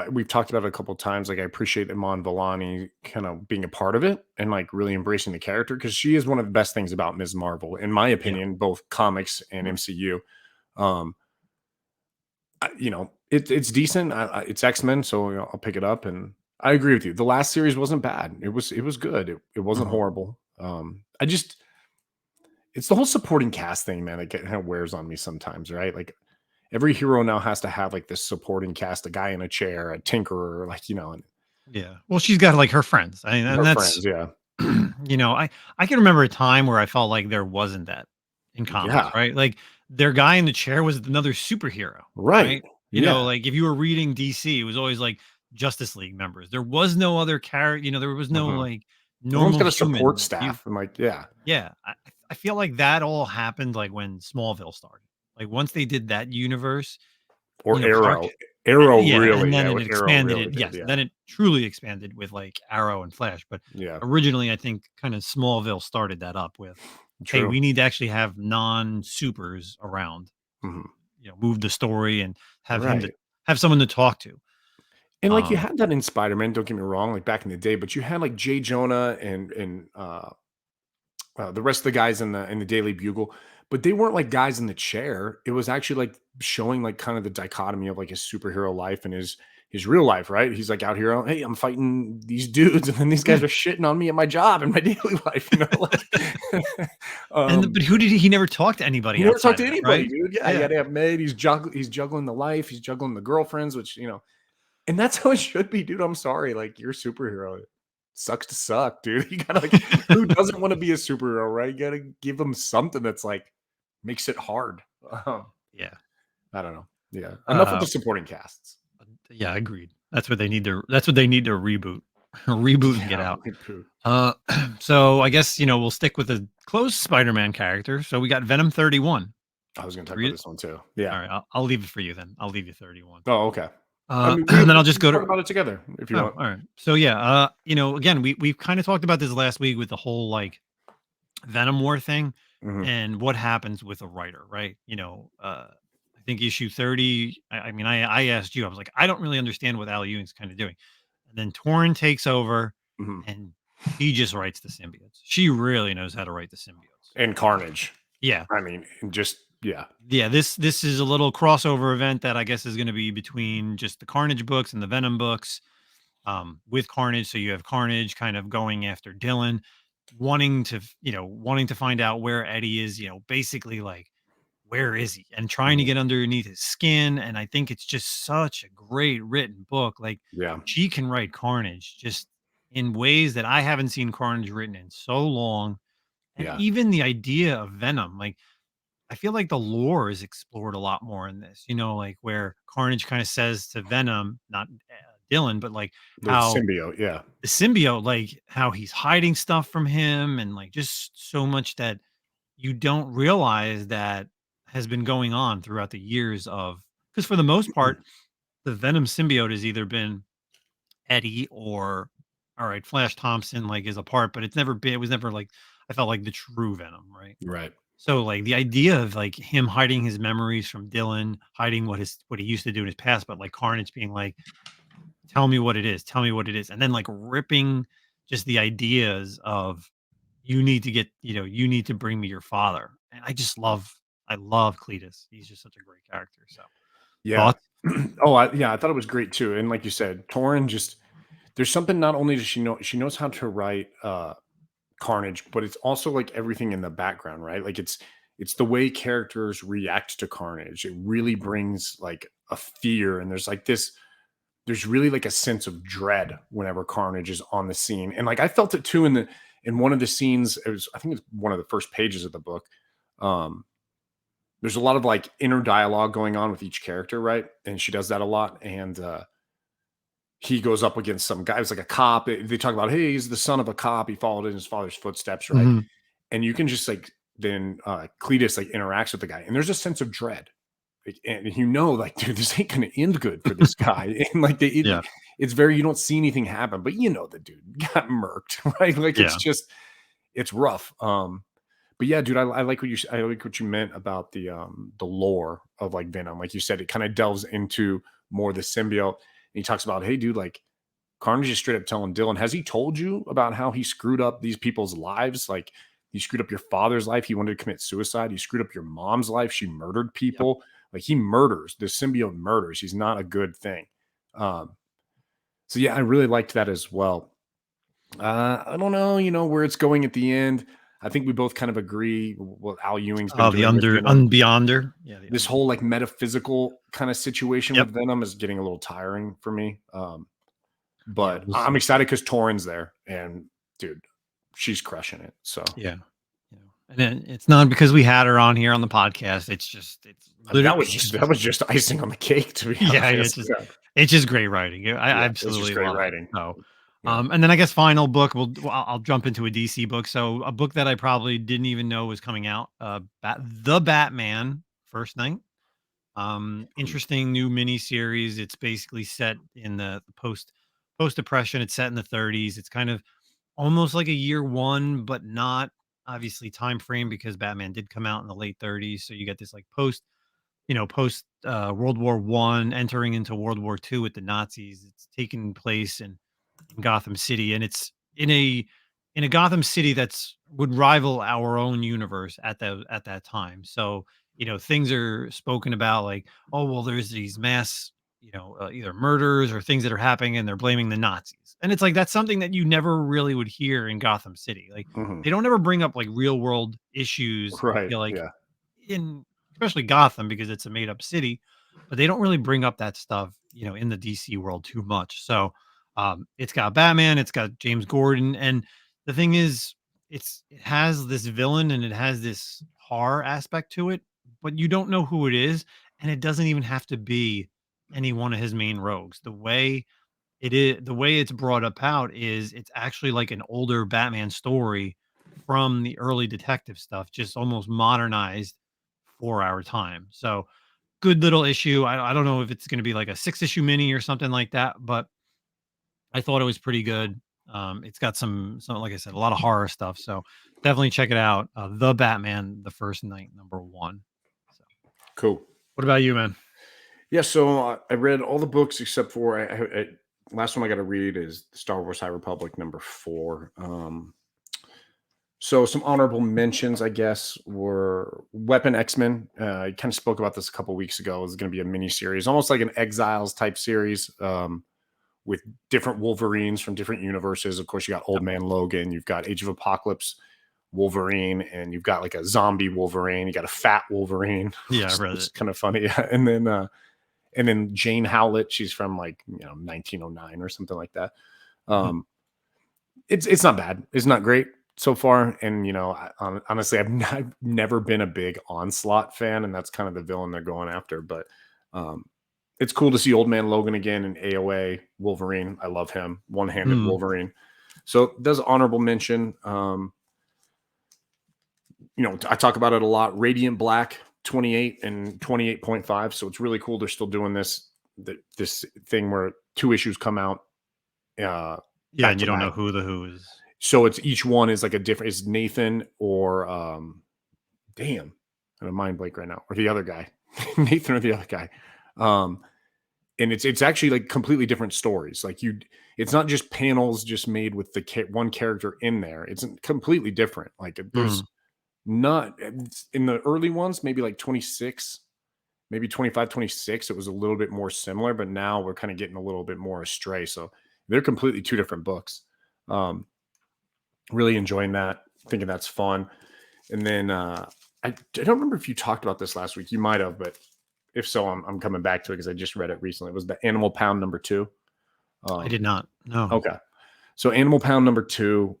we've talked about it a couple of times. Like I appreciate Iman Vellani kind of being a part of it and like really embracing the character, because she is one of the best things about Ms. Marvel, in my Yeah. opinion, both comics and MCU. Um, it's decent. It's X-Men, so I'll pick it up. And I agree with you. The last series wasn't bad. It was good. It wasn't horrible. It's the whole supporting cast thing, man. It kind of wears on me sometimes, right? Like every hero now has to have like this supporting cast, a guy in a chair, a tinkerer, like, and Yeah. Well, she's got like her friends. I mean, and her that's, friends. Yeah. I can remember a time where I felt like there wasn't that in comics, Yeah. right? Like their guy in the chair was another superhero, Right. right? Yeah. Like if you were reading DC, it was always like Justice League members. There was no other character, there was no like Everyone's normal got a human support that you, staff. And like, yeah. yeah. I feel like that all happened like when Smallville started. Like once they did that universe, Or Clark, Arrow. Arrow yeah, and really, then yeah, it what Arrow expanded really it. did. Yes, Yeah. then it truly expanded with like Arrow and Flash. But Yeah. originally, I think kind of Smallville started that up with, hey, True. we need to actually have non-supers around, Mhm. move the story and have him to Right. have someone to talk to. And like you Um, had that in Spider-Man, don't get me wrong, like back in the day, but you had like Jay Jonah and the rest of the guys in the Daily Bugle, but they weren't like guys in the chair. It was actually like showing like kind of the dichotomy of like his superhero life and his real life, right? He's like out here, oh, hey, I'm fighting these dudes, and then these guys yeah, are shitting on me at my job and my daily life, like but who did he never talk to he anybody never talked outside to of that, anybody, right? dude. Yeah, he Yeah, had to have made. He's juggling the life, he's juggling the girlfriends, which and that's how it should be, dude. I'm sorry, like you're a superhero. It sucks to suck, dude. You gotta like, who doesn't want to be a superhero, right? You gotta give them something that's like makes it hard. yeah, I don't know. Yeah, enough with uh, the supporting casts. yeah. Agreed. That's what they need to. That's what they need to reboot, reboot and get Yeah, out. reboot. So I guess we'll stick with a close Spider-Man character. So we got Venom 31. I was gonna talk Read about it. this one too. All Yeah. right, I'll leave it for you then. I'll leave you 31. Oh, okay. I mean, And then we I'll just can go talk to. about it together if you Oh, want. all right. So yeah, again, we've kind of talked about this last week with the whole like Venom War thing Mhm. and what happens with a writer, right? I think issue 30. I mean, I asked you, I was like, I don't really understand what Al Ewing's kind of doing, and then Torrin takes over, Mhm. and she just writes the symbiotes. She really knows how to write the symbiotes. And Carnage. Yeah, I mean, and just yeah. yeah. This is a little crossover event that I guess is going to be between just the Carnage books and the Venom books, with Carnage. So you have Carnage kind of going after Dylan, wanting to find out where Eddie is, basically like, where is he? And trying to Mhm. get underneath his skin. And I think it's just such a great written book. Like Yeah. she can write Carnage just in ways that I haven't seen Carnage written in so long. And Yeah. even the idea of Venom, like I feel like the lore is explored a lot more in this, like where Carnage kind of says to Venom, not Dylan, but like The how symbiote, yeah. the symbiote, like how he's hiding stuff from him and like just so much that you don't realize that has been going on throughout the years of, because for the most part, the Venom symbiote has either been Eddie or, all right, Flash Thompson like is a part, but it was never like, I felt like the true Venom, right? Right. So like the idea of like him hiding his memories from Dylan, hiding what he used to do in his past, but like Carnage being like, tell me what it is, tell me what it is, and then like ripping just the ideas of you need to bring me your father. And I love Cletus. He's just such a great character. So Yeah. thoughts? Oh, yeah, I thought it was great too. And like you said, Torrin just there's something, not only does she knows how to write Carnage, but it's also like everything in the background, right? Like it's the way characters react to Carnage. It really brings like a fear, and there's really like a sense of dread whenever Carnage is on the scene. And like I felt it too in one of the scenes. I think it's one of the first pages of the book. There's a lot of like inner dialogue going on with each character, right? And she does that a lot. And he goes up against some guy. It's like a cop. They talk about, hey, he's the son of a cop. He followed in his father's footsteps, right? Mm-hmm. And you can just like then Cletus like interacts with the guy, and there's a sense of dread. Like, and like, dude, this ain't gonna end good for this guy. And like it's very, you don't see anything happen, but the dude got murked, right? Like it's rough. But yeah, dude, I like what you meant about the lore of like Venom. Like you said, it kind of delves into more the symbiote. And he talks about, hey, dude, like Carnage is straight up telling Dylan, has he told you about how he screwed up these people's lives? Like he screwed up your father's life. He wanted to commit suicide. He screwed up your mom's life. She murdered people. Yep. Like he murders. The symbiote murders. He's not a good thing. So yeah, I really liked that as well. I don't know, where it's going at the end. I think we both kind of agree what Al Ewing's been doing. Beyonder. Yeah, this whole like metaphysical kind of situation with Venom is getting a little tiring for me. But I'm excited because Torrin's there, and dude, she's crushing it. So yeah. And then it's not because we had her on here on the podcast. It's that was just icing on the cake, to be honest. It's just great writing. I absolutely great love writing. It. So, and then I guess final book. I'll jump into a DC book. So a book that I probably didn't even know was coming out. The Batman First Night. Interesting new mini series. It's basically set in the post depression. It's set in the 30s. It's kind of almost like a year one, but not obviously time frame, because Batman did come out in the late 30s. So you get this like post World War I, entering into World War II with the Nazis. It's taking place in Gotham City, and it's in a Gotham City that's would rival our own universe at that time. So things are spoken about like, oh well, there's these mass either murders or things that are happening, and they're blaming the Nazis. And it's like, that's something that you never really would hear in Gotham City. Like they don't ever bring up like real world issues, right? In especially Gotham, because it's a made up city, but they don't really bring up that stuff, in the DC world too much. So it's got Batman, it's got James Gordon, and the thing is, it has this villain and it has this horror aspect to it, but you don't know who it is, and it doesn't even have to be any one of his main rogues. The way it's brought about is it's actually like an older Batman story from the early detective stuff, just almost modernized for our time. So good little issue. I don't know if it's going to be like a 6-issue mini or something like that, but I thought it was pretty good. It's got some, like I said, a lot of horror stuff. So definitely check it out. The Batman, the First Night, #1. So cool. What about you, man? Yeah, so I read all the books except for last one I got to read is Star Wars High Republic #4. So some honorable mentions, I guess, were Weapon X-Men. I kind of spoke about this a couple weeks ago. It was going to be a mini series, almost like an Exiles type series, with different Wolverines from different universes. Of course, you got Old Man Logan, you've got Age of Apocalypse Wolverine, and you've got like a zombie Wolverine. You got a fat Wolverine. Yeah, I read it. It's kind of funny. And then Jane Howlett, she's from like 1909 or something like that. It's not bad. It's not great so far. And honestly, I've never been a big Onslaught fan, and that's kind of the villain they're going after. But it's cool to see Old Man Logan again in AOA Wolverine. I love him. One-handed Wolverine. So does honorable mention. I talk about it a lot. Radiant Black 28 and 28.5. So it's really cool. They're still doing this thing where 2 issues come out. And you don't know who the who is. So it's each one is like a different. Is Nathan or I'm a mind blank right now, or the other guy, Nathan or the other guy. And it's actually like completely different stories. Like it's not just panels just made with the one character in there. It's completely different. Like there's not in the early ones, maybe like 26, maybe 25, 26. It was a little bit more similar, but now we're kind of getting a little bit more astray. So They're completely two different books. Really enjoying that, thinking that's fun. And then I don't remember if you talked about this last week. You might have, but if so, I'm coming back to it because I just read it recently. It was the Animal Pound #2. I did not. No. Okay. So Animal Pound #2,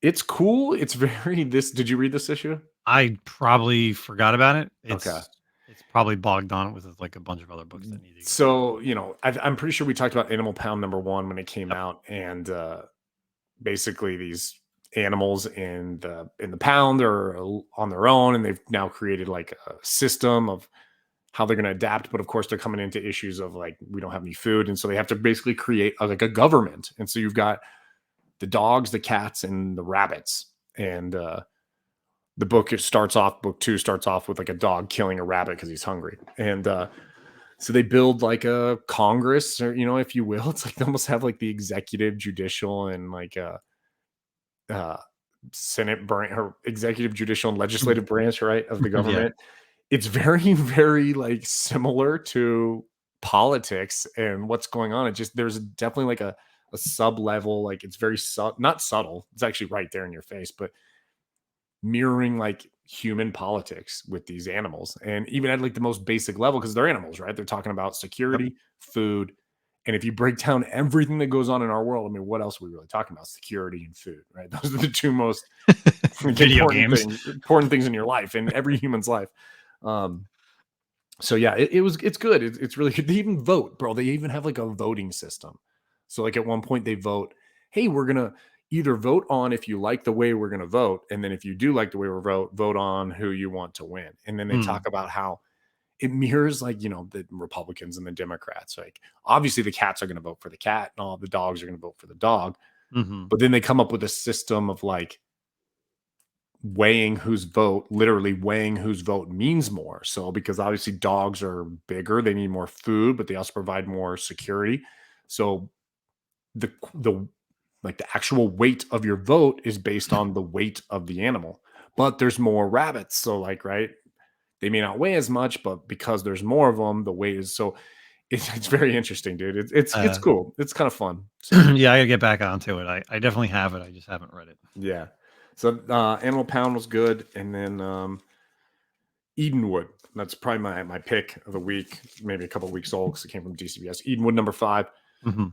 it's cool. It's very did you read this issue? I probably forgot about it. Okay. It's probably bogged on with like a bunch of other books that need to go. So, I'm pretty sure we talked about Animal Pound #1 when it came out, and basically these animals in the pound are on their own, and they've now created like a system of how they're going to adapt. But of course, they're coming into issues of like, we don't have any food, and so they have to basically create like a government. And so you've got the dogs, the cats, and the rabbits. And the book book 2 starts off with like a dog killing a rabbit because he's hungry. And so they build like a Congress, or if you will. It's like they almost have like the executive, judicial, and like Senate branch, or executive, judicial, and legislative branch, right, of the government. It's very, very like similar to politics and what's going on. It just, there's definitely like a sub level, like it's very not subtle. It's actually right there in your face, but mirroring like human politics with these animals, and even at like the most basic level, because they're animals, right? They're talking about security, food. And if you break down everything that goes on in our world, I mean, what else are we really talking about? Security and food, right? Those are the two most important things in your life, in every human's life. So yeah, it's good. It's really good. They even vote, bro. They even have like a voting system. So like at one point they vote, hey, we're gonna either vote on if you like the way we're gonna vote, and then if you do like the way we're vote on who you want to win. And then they talk about how it mirrors like, the Republicans and the Democrats. Like obviously the cats are going to vote for the cat, and all the dogs are going to vote for the dog. But then they come up with a system of like literally weighing whose vote means more. So because obviously dogs are bigger, they need more food, but they also provide more security. So the like the actual weight of your vote is based on the weight of the animal. But there's more rabbits, so like, right, they may not weigh as much, but because there's more of them, the weight is so. It's very interesting, dude. It's cool. It's kind of fun. So. Yeah, I gotta get back onto it. I definitely have it. I just haven't read it. Yeah. So Animal Pound was good, and then Edenwood. That's probably my pick of the week. Maybe a couple of weeks old because it came from DCBS. Edenwood #5.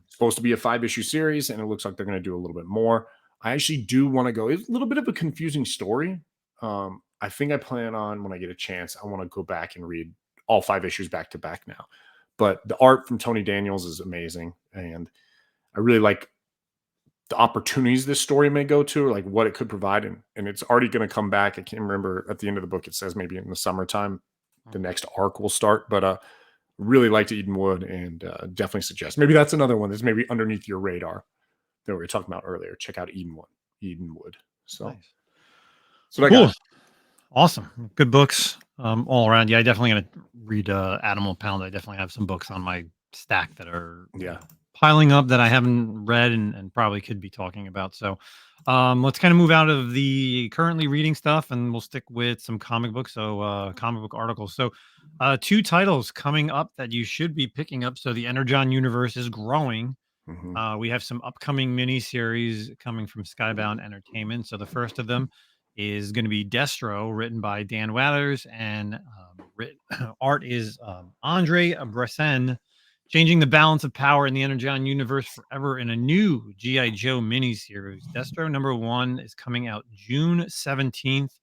Supposed to be a 5-issue series, and it looks like they're going to do a little bit more. I actually do want to go. It's a little bit of a confusing story. I think I plan on, when I get a chance, I want to go back and read all 5 issues back to back now. But the art from Tony Daniels is amazing, and I really like the opportunities this story may go to, or like what it could provide. And it's already going to come back. I can't remember, at the end of the book, it says maybe in the summertime, the next arc will start. But really liked Edenwood, and definitely suggest. Maybe that's another one that's maybe underneath your radar that we were talking about earlier. Check out Edenwood. So, nice. So cool. Awesome. Good books all around. Yeah, I definitely going to read Animal Pound. I definitely have some books on my stack that are piling up that I haven't read and probably could be talking about. So let's kind of move out of the currently reading stuff, and we'll stick with some comic books. So comic book articles. So 2 titles coming up that you should be picking up. So the Energon universe is growing. We have some upcoming miniseries coming from Skybound Entertainment. So the first of them is going to be Destro, written by Dan Watters, and art is Andre Bresson, changing the balance of power in the Energon universe forever in a new G.I. Joe miniseries. Destro #1 is coming out June 17th,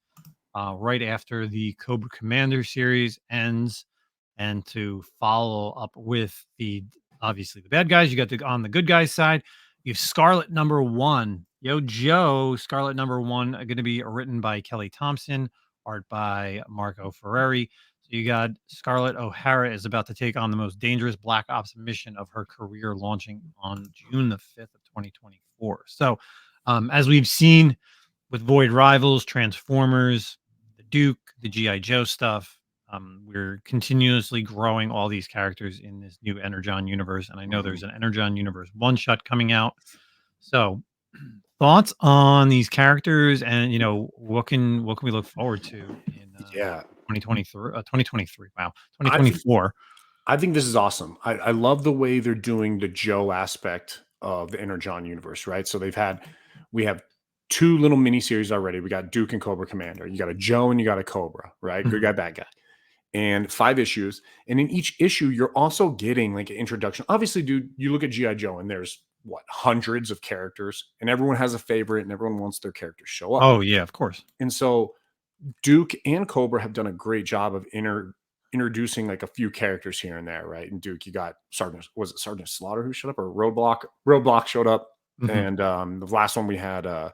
right after the Cobra Commander series ends. And to follow up with obviously the bad guys, you got on the good guys side, you have Scarlet #1. Yo, Joe, Scarlet #1 going to be written by Kelly Thompson, art by Marco Ferreri. So you got Scarlett O'Hara is about to take on the most dangerous Black Ops mission of her career, launching on June the 5th of 2024. So as we've seen with Void Rivals, Transformers, the Duke, the G.I. Joe stuff, we're continuously growing all these characters in this new Energon universe. And I know there's an Energon universe one-shot coming out. So thoughts on these characters, and what can we look forward to in 2023? Wow, 2024. I think this is awesome. I love the way they're doing the Joe aspect of the Energon universe, right? So we have 2 little miniseries already. We got Duke and Cobra Commander. You got a Joe and you got a Cobra, right? Good guy, bad guy. And 5 issues. And in each issue, you're also getting like an introduction. Obviously, dude, you look at G.I. Joe and there's hundreds of characters, and everyone has a favorite and everyone wants their characters to show up. Oh, yeah, of course. And so Duke and Cobra have done a great job of introducing like a few characters here and there, right? And Duke, you got Sergeant Slaughter who showed up, or Roadblock showed up. And the last one we had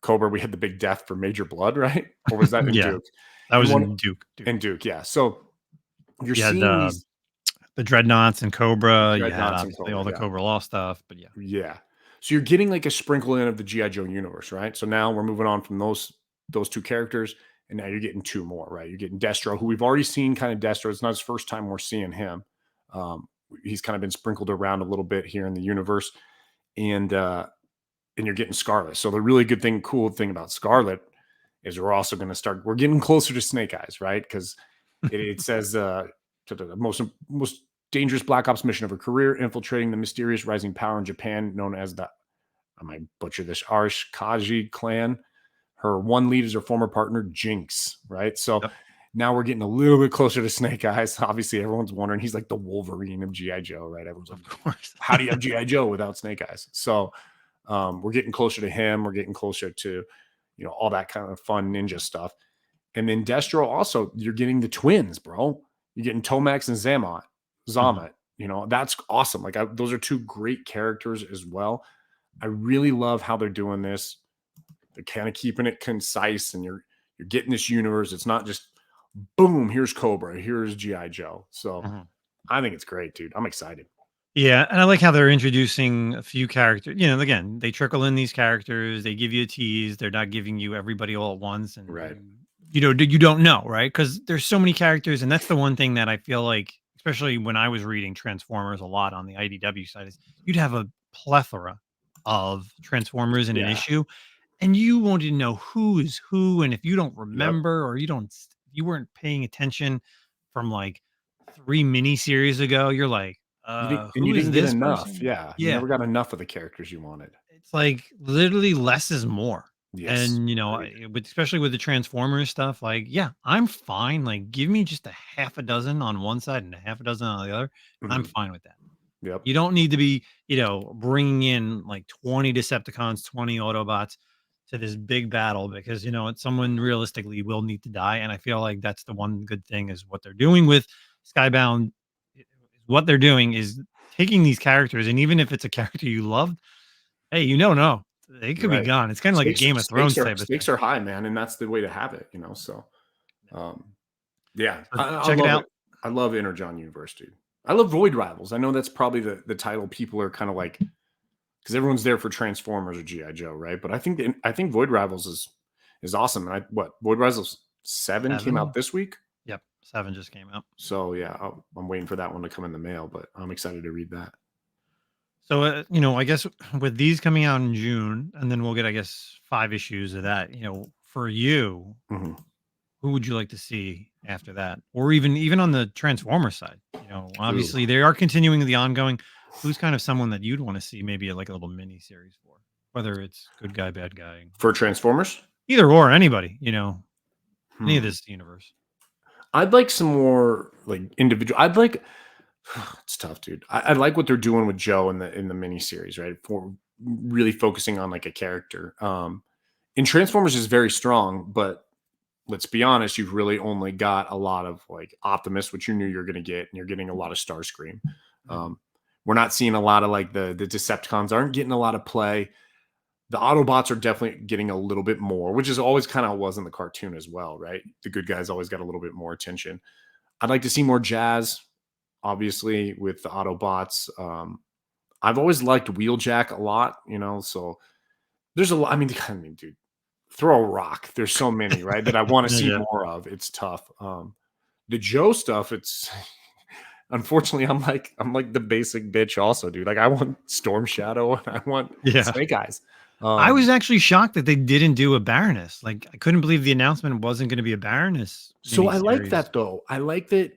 Cobra, we had the big death for Major Blood, right? Or was that in Duke? That was in Duke. And Duke, yeah. So you're seeing the Dreadnoughts and Cobra. You had obviously all the Cobra Law stuff, but yeah. So you're getting like a sprinkle in of the G.I. Joe universe, right? So now we're moving on from those 2 characters, and now you're getting 2 more, right? You're getting Destro, who we've already seen kind of Destro. It's not his first time we're seeing him. He's kind of been sprinkled around a little bit here in the universe, and you're getting Scarlet. So the really cool thing about Scarlet is we're getting closer to Snake Eyes, right? Because it says to the most dangerous Black Ops mission of her career, infiltrating the mysterious rising power in Japan known as the, I might butcher this, Arashikaji clan. Her one lead is her former partner, Jinx, right? So now we're getting a little bit closer to Snake Eyes. Obviously, everyone's wondering, he's like the Wolverine of G.I. Joe, right? Everyone's like, of course. How do you have G.I. Joe without Snake Eyes? So we're getting closer to him. We're getting closer to, all that kind of fun ninja stuff. And then Destro also, you're getting the twins, bro. You're getting Tomax and Zamet. That's awesome. Like those are 2 great characters as well. I really love how they're doing this. They're kind of keeping it concise, and you're getting this universe. It's not just boom, here's Cobra, here's G.I. Joe. So I think it's great, dude. I'm excited. Yeah, and I like how they're introducing a few characters. Again, they trickle in these characters. They give you a tease. They're not giving you everybody all at once, and right. You don't know, right? Because there's so many characters, and that's the one thing that I feel like, especially when I was reading Transformers a lot on the IDW side, is you'd have a plethora of Transformers in an issue, and you won't even know who is who. And if you don't remember, or you weren't paying attention from like 3 miniseries ago, you're like, you didn't get enough. Person? Yeah. You never got enough of the characters you wanted. It's like literally less is more. Yes. And especially with the Transformers stuff, like, I'm fine. Like, give me just a half a dozen on one side and a half a dozen on the other. I'm fine with that. Yep. You don't need to be, bringing in like 20 Decepticons, 20 Autobots to this big battle, because someone realistically will need to die. And I feel like that's the one good thing is what they're doing with Skybound. What they're doing is taking these characters, and even if it's a character you loved, hey, no, they could be gone. It's kind of like a Game of Thrones type of thing. Stakes are high, man, and that's the way to have it, So, check it out. I love Energon Universe, dude. I love Void Rivals. I know that's probably the title people are kind of like, because everyone's there for Transformers or G.I. Joe, right? But I think Void Rivals is awesome. And Void Rivals 7 came out this week. Yep, 7 just came out. So I'm waiting for that one to come in the mail, but I'm excited to read that. So I guess with these coming out in June, and then we'll get 5 issues of that. For you, who would you like to see after that, or even on the Transformers side? Obviously they are continuing the ongoing. Who's kind of someone that you'd want to see maybe like a little mini series for, whether it's good guy, bad guy for Transformers, either or anybody, any of this universe. I'd like some more like individual. It's tough, dude. I like what they're doing with Joe in the mini series, right? For really focusing on like a character. In Transformers is very strong, but let's be honest, you've really only got a lot of like Optimus, which you knew you're going to get, and you're getting a lot of Starscream. We're not seeing a lot of like the Decepticons aren't getting a lot of play. The Autobots are definitely getting a little bit more, which is always kind of was in the cartoon as well, right? The good guys always got a little bit more attention. I'd like to see more Jazz, obviously, with the Autobots. I've always liked Wheeljack a lot, so there's a lot. I mean, dude, throw a rock. There's so many, right, that I want to see more of. It's tough. The Joe stuff, it's unfortunately I'm like the basic bitch also, dude. Like I want Storm Shadow and I want Snake Eyes. I was actually shocked that they didn't do a Baroness. Like I couldn't believe the announcement wasn't going to be a Baroness. So I like that though. I like that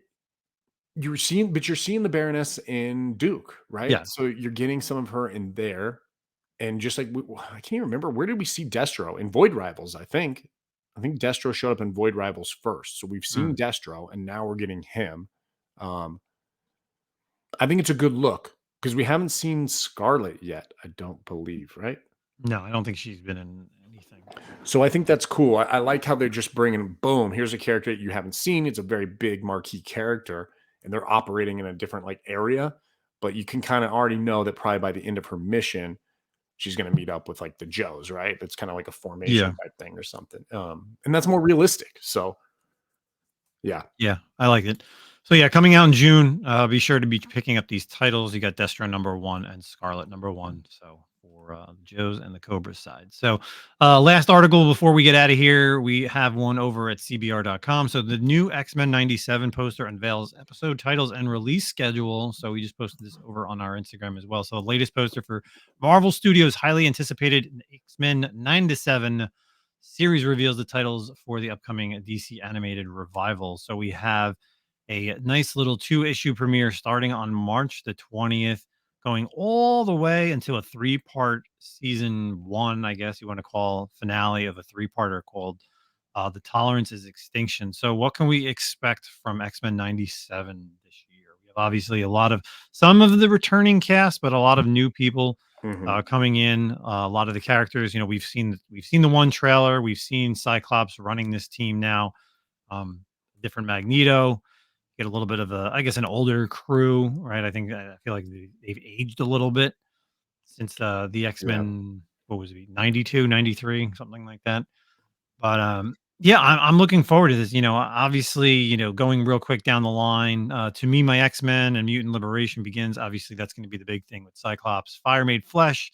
you're seeing the Baroness in Duke, right? Yeah. So you're getting some of her in there. And just like, I can't even remember, where did we see Destro? In Void Rivals, I think. I think Destro showed up in Void Rivals first. So we've seen Destro, and now we're getting him. I think it's a good look because we haven't seen Scarlet yet, I don't believe, right? No, I don't think she's been in anything. So I think that's cool. I like how they're just bringing, boom, here's a character that you haven't seen. It's a very big marquee character, and they're operating in a different like area, but you can kind of already know that probably by the end of her mission, she's going to meet up with like the Joes, right? It's kind of like a formation type thing or something. And that's more realistic. So yeah. Yeah, I like it. So yeah, coming out in June, be sure to be picking up these titles. You got Destro #1 and Scarlet #1. So for the Joes and the Cobra side. So last article before we get out of here, we have one over at CBR.com. So the new X-Men 97 poster unveils episode titles and release schedule. So we just posted this over on our Instagram as well. So the latest poster for Marvel Studios' highly anticipated X-Men 97 series reveals the titles for the upcoming DC animated revival. So we have a nice little 2-issue premiere starting on March the 20th, going all the way until a 3-part season 1, I guess you want to call, finale of a 3-parter called The Tolerance is Extinction. So what can we expect from X-Men 97 this year? We have obviously some of the returning cast, but a lot of new people coming in. A lot of the characters, we've seen the one trailer. We've seen Cyclops running this team now. Different Magneto. Get a little bit of an older crew, right? I feel like they've aged a little bit since the X-Men. What was it, 92, 93, something like that. But yeah, I'm looking forward to this. Obviously, going real quick down the line. To me, my X-Men and Mutant Liberation begins. Obviously, that's going to be the big thing with Cyclops. Fire Made Flesh,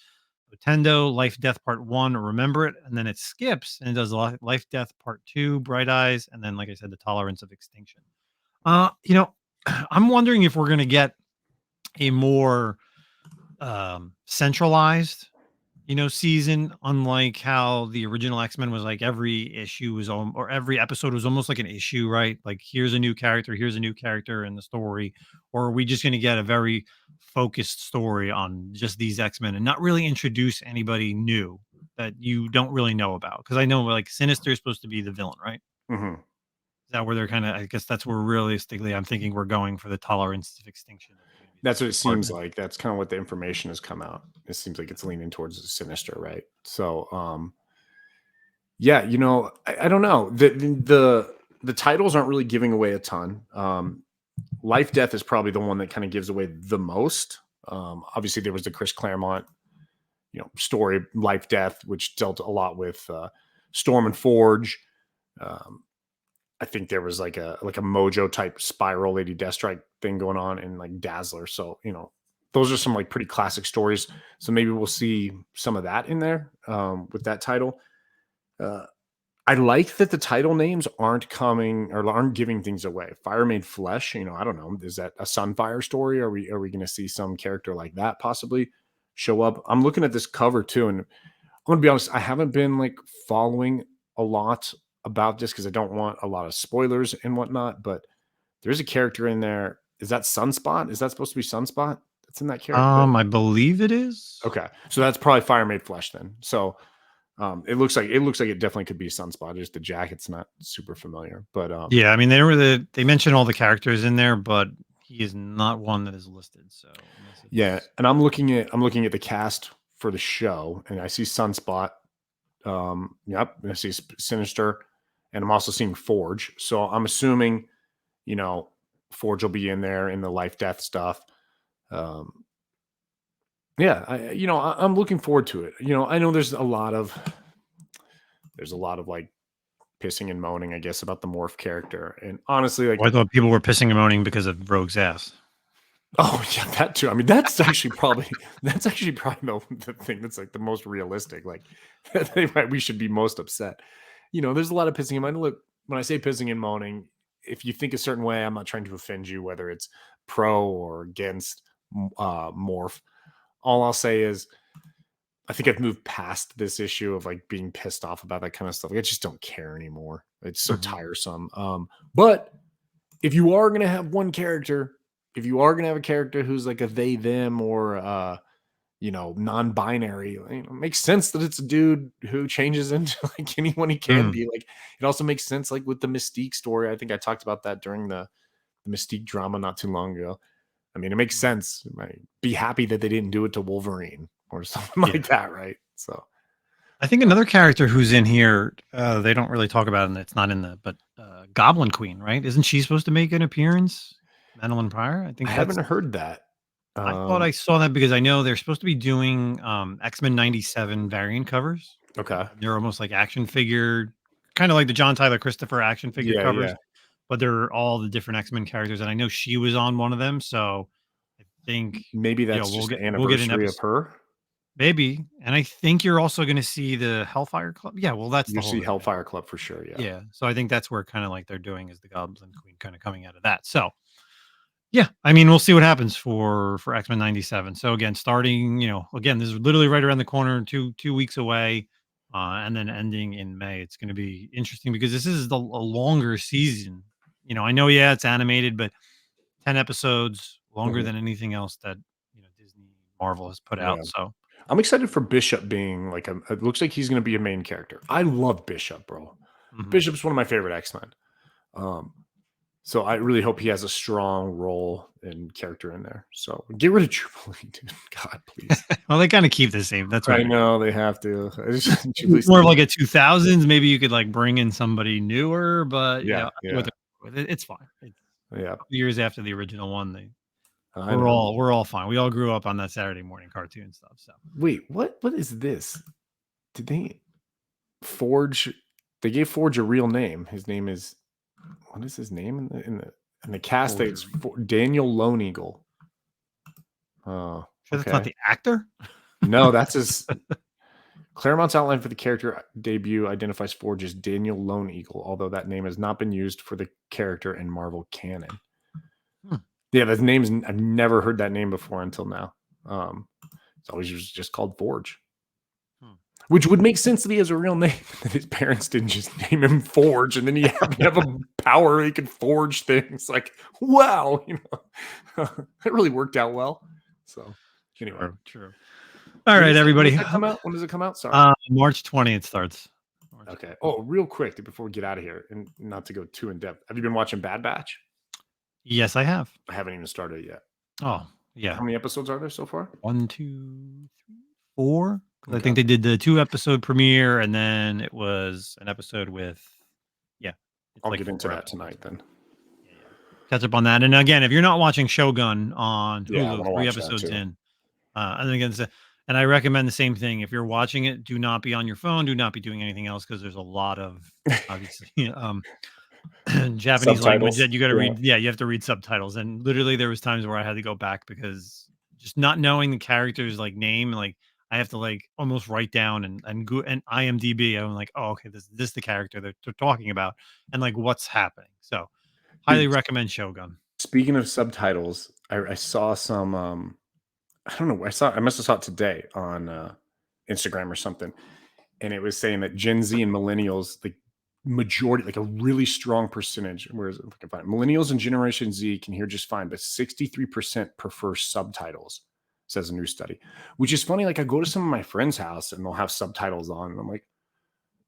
Otendo, Life Death Part 1, Remember It, and then it skips and it does Life Death Part 2, Bright Eyes, and then, like I said, The Tolerance of Extinction. I'm wondering if we're going to get a more centralized season, unlike how the original X-Men was. Like every issue was or every episode was almost like an issue, right? Like here's a new character in the story. Or are we just going to get a very focused story on just these X-Men and not really introduce anybody new that you don't really know about? Because I know like Sinister is supposed to be the villain, right? Is that where they're I guess that's where realistically I'm thinking we're going for the Tolerance of Extinction. That's what it seems like. That's kind of what the information has come out. It seems like it's leaning towards the Sinister, right? So, yeah, I don't know. The titles aren't really giving away a ton. Life Death is probably the one that kind of gives away the most. Obviously, there was the Chris Claremont, story, Life Death, which dealt a lot with Storm and Forge. I think there was like a Mojo type Spiral Lady Deathstrike thing going on in like Dazzler. So, those are some like pretty classic stories. So maybe we'll see some of that in there with that title. I like that the title names aren't coming or aren't giving things away. Fire Made Flesh, I don't know. Is that a Sunfire story? Are we going to see some character like that possibly show up? I'm looking at this cover too, and I'm going to be honest, I haven't been like following a lot about this because I don't want a lot of spoilers and whatnot, but there's a character in there. Is that Sunspot? Is that supposed to be Sunspot that's in that character? I believe it is. Okay. So that's probably Fire Made Flesh then. So it looks like it definitely could be Sunspot. Just the jacket's not super familiar. But yeah, I mean they mentioned all the characters in there, but he is not one that is listed. So yeah, and I'm looking at the cast for the show, and I see Sunspot. Yep, I see Sinister. And I'm also seeing Forge. So I'm assuming, Forge will be in there in the Life Death stuff. Yeah, I'm looking forward to it. I know there's a lot of like pissing and moaning, I guess, about the Morph character. And honestly, like I thought people were pissing and moaning because of Rogue's ass. Oh yeah, that too. I mean, that's actually probably the thing that's like the most realistic. Like we should be most upset. There's a lot of pissing and moaning. Look, when I say pissing and moaning, if you think a certain way, I'm not trying to offend you, whether it's pro or against Morph. All I'll say is I think I've moved past this issue of like being pissed off about that kind of stuff. Like, I just don't care anymore. It's so tiresome. But if you are gonna have one character, if you are gonna have a character who's like a they them or non-binary, it makes sense that it's a dude who changes into like anyone he can be. Like it also makes sense like with the Mystique story. I think I talked about that during the Mystique drama not too long ago. I mean, it makes sense. I'd be happy that they didn't do it to Wolverine or something like that, right? So I think another character who's in here, they don't really talk about it, and it's not in but Goblin Queen, right? Isn't she supposed to make an appearance? Madeline Pryor? I think I haven't heard that. I thought I saw that because I know they're supposed to be doing X-Men 97 variant covers. Okay. They're almost like action figure, kind of like the John Tyler Christopher action figure covers, but they're all the different X-Men characters. And I know she was on one of them. So I think maybe that's just the anniversary of her. Maybe. And I think you're also going to see the Hellfire Club. Yeah, well, that's you see Hellfire Club for sure. Yeah. Yeah. So I think that's where kind of like they're doing is the Goblin Queen kind of coming out of that. So yeah, I mean, we'll see what happens for X-Men 97. So again, starting, again, this is literally right around the corner, two weeks away, and then ending in May. It's going to be interesting because this is a longer season. I know, it's animated, but 10 episodes longer than anything else that Disney Marvel has put out. So I'm excited for Bishop being like it looks like he's going to be a main character. I love Bishop, bro. Bishop's one of my favorite X-Men. So I really hope he has a strong role and character in there. So get rid of Jubilee, dude. God, please. Well, they kind of keep the same. That's right. I know they have to. More of like a 2000s. Maybe you could like bring in somebody newer, but it's fine. Years after the original one, we're all fine. We all grew up on that Saturday morning cartoon stuff. So wait, what is this? Did they Forge? They gave Forge a real name. His name is. What is his name in the cast? It's Daniel Lone Eagle. Oh, that's not the actor. No, that's his. Claremont's outline for the character debut identifies Forge as Daniel Lone Eagle, although that name has not been used for the character in Marvel canon. Yeah, that name's I've never heard that name before until now. It's always just called Forge. Which would make sense that he has a real name. That his parents didn't just name him Forge, and then he happened to have a power he could forge things. Like, wow, it really worked out well. So, anyway, true. All right, everybody. When does it come out? Sorry, March 20th starts. Okay. Oh, real quick before we get out of here, and not to go too in depth. Have you been watching Bad Batch? Yes, I have. I haven't even started yet. Oh, yeah. How many episodes are there so far? 1, 2, 3, 4. Okay. I think they did the 2-episode premiere, and then it was an episode with, I'll get into that tonight then. Yeah. Catch up on that. And again, if you're not watching Shogun on Hulu, 3 episodes in, and again, and I recommend the same thing. If you're watching it, do not be on your phone. Do not be doing anything else because there's a lot of obviously Japanese language that you got to read. Yeah, you have to read subtitles. And literally, there was times where I had to go back because just not knowing the character's like name, like. I have to like almost write down and IMDb. I'm like, oh, okay, this is the character that they're talking about and like what's happening. So highly recommend Shogun. Speaking of subtitles, I saw some, I don't know. I must have saw it today on Instagram or something. And it was saying that Gen Z and millennials, the majority, like a really strong percentage, whereas millennials and Generation Z can hear just fine, but 63% prefer subtitles. Says a new study, which is funny. Like I go to some of my friends' house and they'll have subtitles on, and I'm like,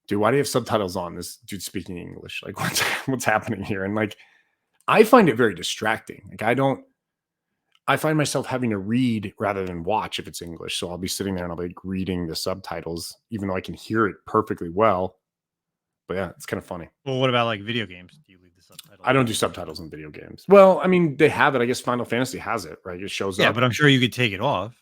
dude, why do you have subtitles on? This dude's speaking English. Like what's happening here? And like, I find it very distracting. Like I find myself having to read rather than watch if it's English. So I'll be sitting there and I'll be like reading the subtitles, even though I can hear it perfectly well. But yeah, it's kind of funny. Well, what about like video games? Do you leave the subtitles? I don't do subtitles in video games. Well, I mean, they have it. I guess Final Fantasy has it, right? It shows up. Yeah, but I'm sure you could take it off.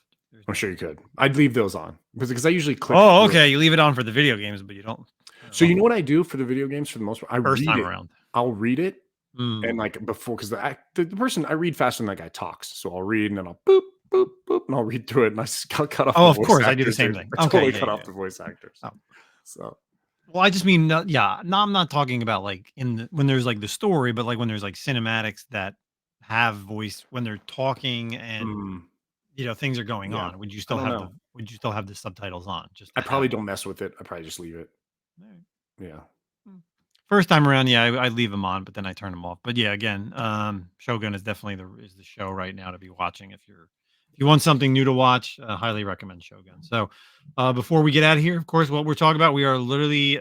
I'm sure you could. I'd leave those on because I usually click. Oh, okay. You leave it on for the video games, but you don't. So you know what I do for the video games for the most part? First time around. I'll read it and like before, because the person I read faster than that guy talks. So I'll read and then I'll boop, boop, boop, and I'll read through it and I cut off. Oh, of course. I do the same thing. I totally cut off the voice actors. Oh. So. Well, I just mean, no, I'm not talking about like when there's like the story, but like when there's like cinematics that have voice when they're talking and things are going on. Would you still have the subtitles on? I probably don't mess with it. I probably just leave it. Right. Yeah. First time around, yeah, I leave them on, but then I turn them off. But yeah, again, Shogun is definitely the show right now to be watching if you want something new to watch. Highly recommend Shogun. So before we get out of here, of course, what we're talking about, we are literally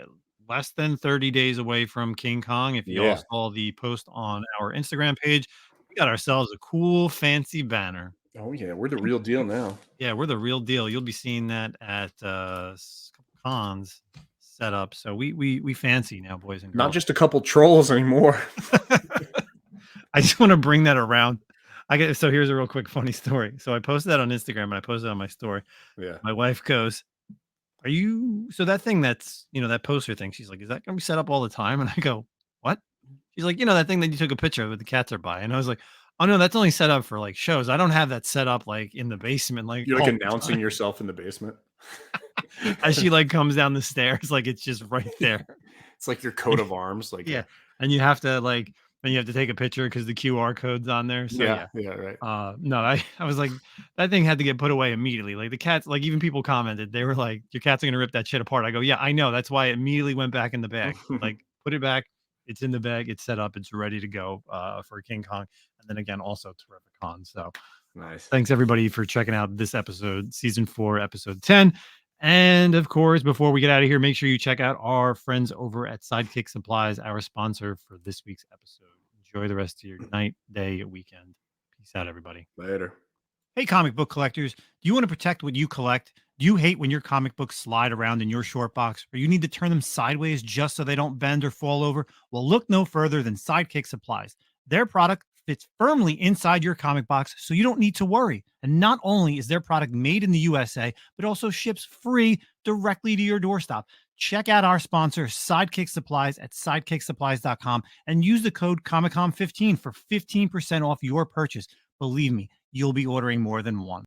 less than 30 days away from King Kong. If you all saw the post on our Instagram page, we got ourselves a cool, fancy banner. Oh yeah, we're the real deal now. Yeah, we're the real deal. You'll be seeing that at a couple cons set up. So we fancy now, boys and girls. Not just a couple trolls anymore. I just want to bring that around. So here's a real quick funny story. So I posted that on Instagram and I posted it on my story. Yeah. My wife goes, "Are you so that thing that's that poster thing?" She's like, "Is that gonna be set up all the time?" And I go, "What?" She's like, that thing that you took a picture of with the cats are by. And I was like, "Oh no, that's only set up for like shows. I don't have that set up like in the basement." Like you're like announcing yourself in the basement. As she like comes down the stairs, like it's just right there. It's like your coat of arms, like yeah. And you have to take a picture because the QR code's on there. So yeah, right. No, I was like, that thing had to get put away immediately. Like the cats, like even people commented, they were like, "Your cats are gonna rip that shit apart." I go, "Yeah, I know. That's why it immediately went back in the bag. Like, put it back. It's in the bag. It's set up. It's ready to go for King Kong." And then again, also terrific con. So nice. Thanks everybody for checking out this episode, season 4, episode 10. And of course, before we get out of here, make sure you check out our friends over at Sidekick Supplies, our sponsor for this week's episode. Enjoy the rest of your night, day, weekend. Peace out, everybody. Later. Hey, comic book collectors. Do you want to protect what you collect? Do you hate when your comic books slide around in your short box, or you need to turn them sideways just so they don't bend or fall over? Well, look no further than Sidekick Supplies. Their product fits firmly inside your comic box, so you don't need to worry. And not only is their product made in the USA, but also ships free directly to your doorstep. Check out our sponsor, Sidekick Supplies, at sidekicksupplies.com and use the code ComicCom15 for 15% off your purchase. Believe me, you'll be ordering more than one.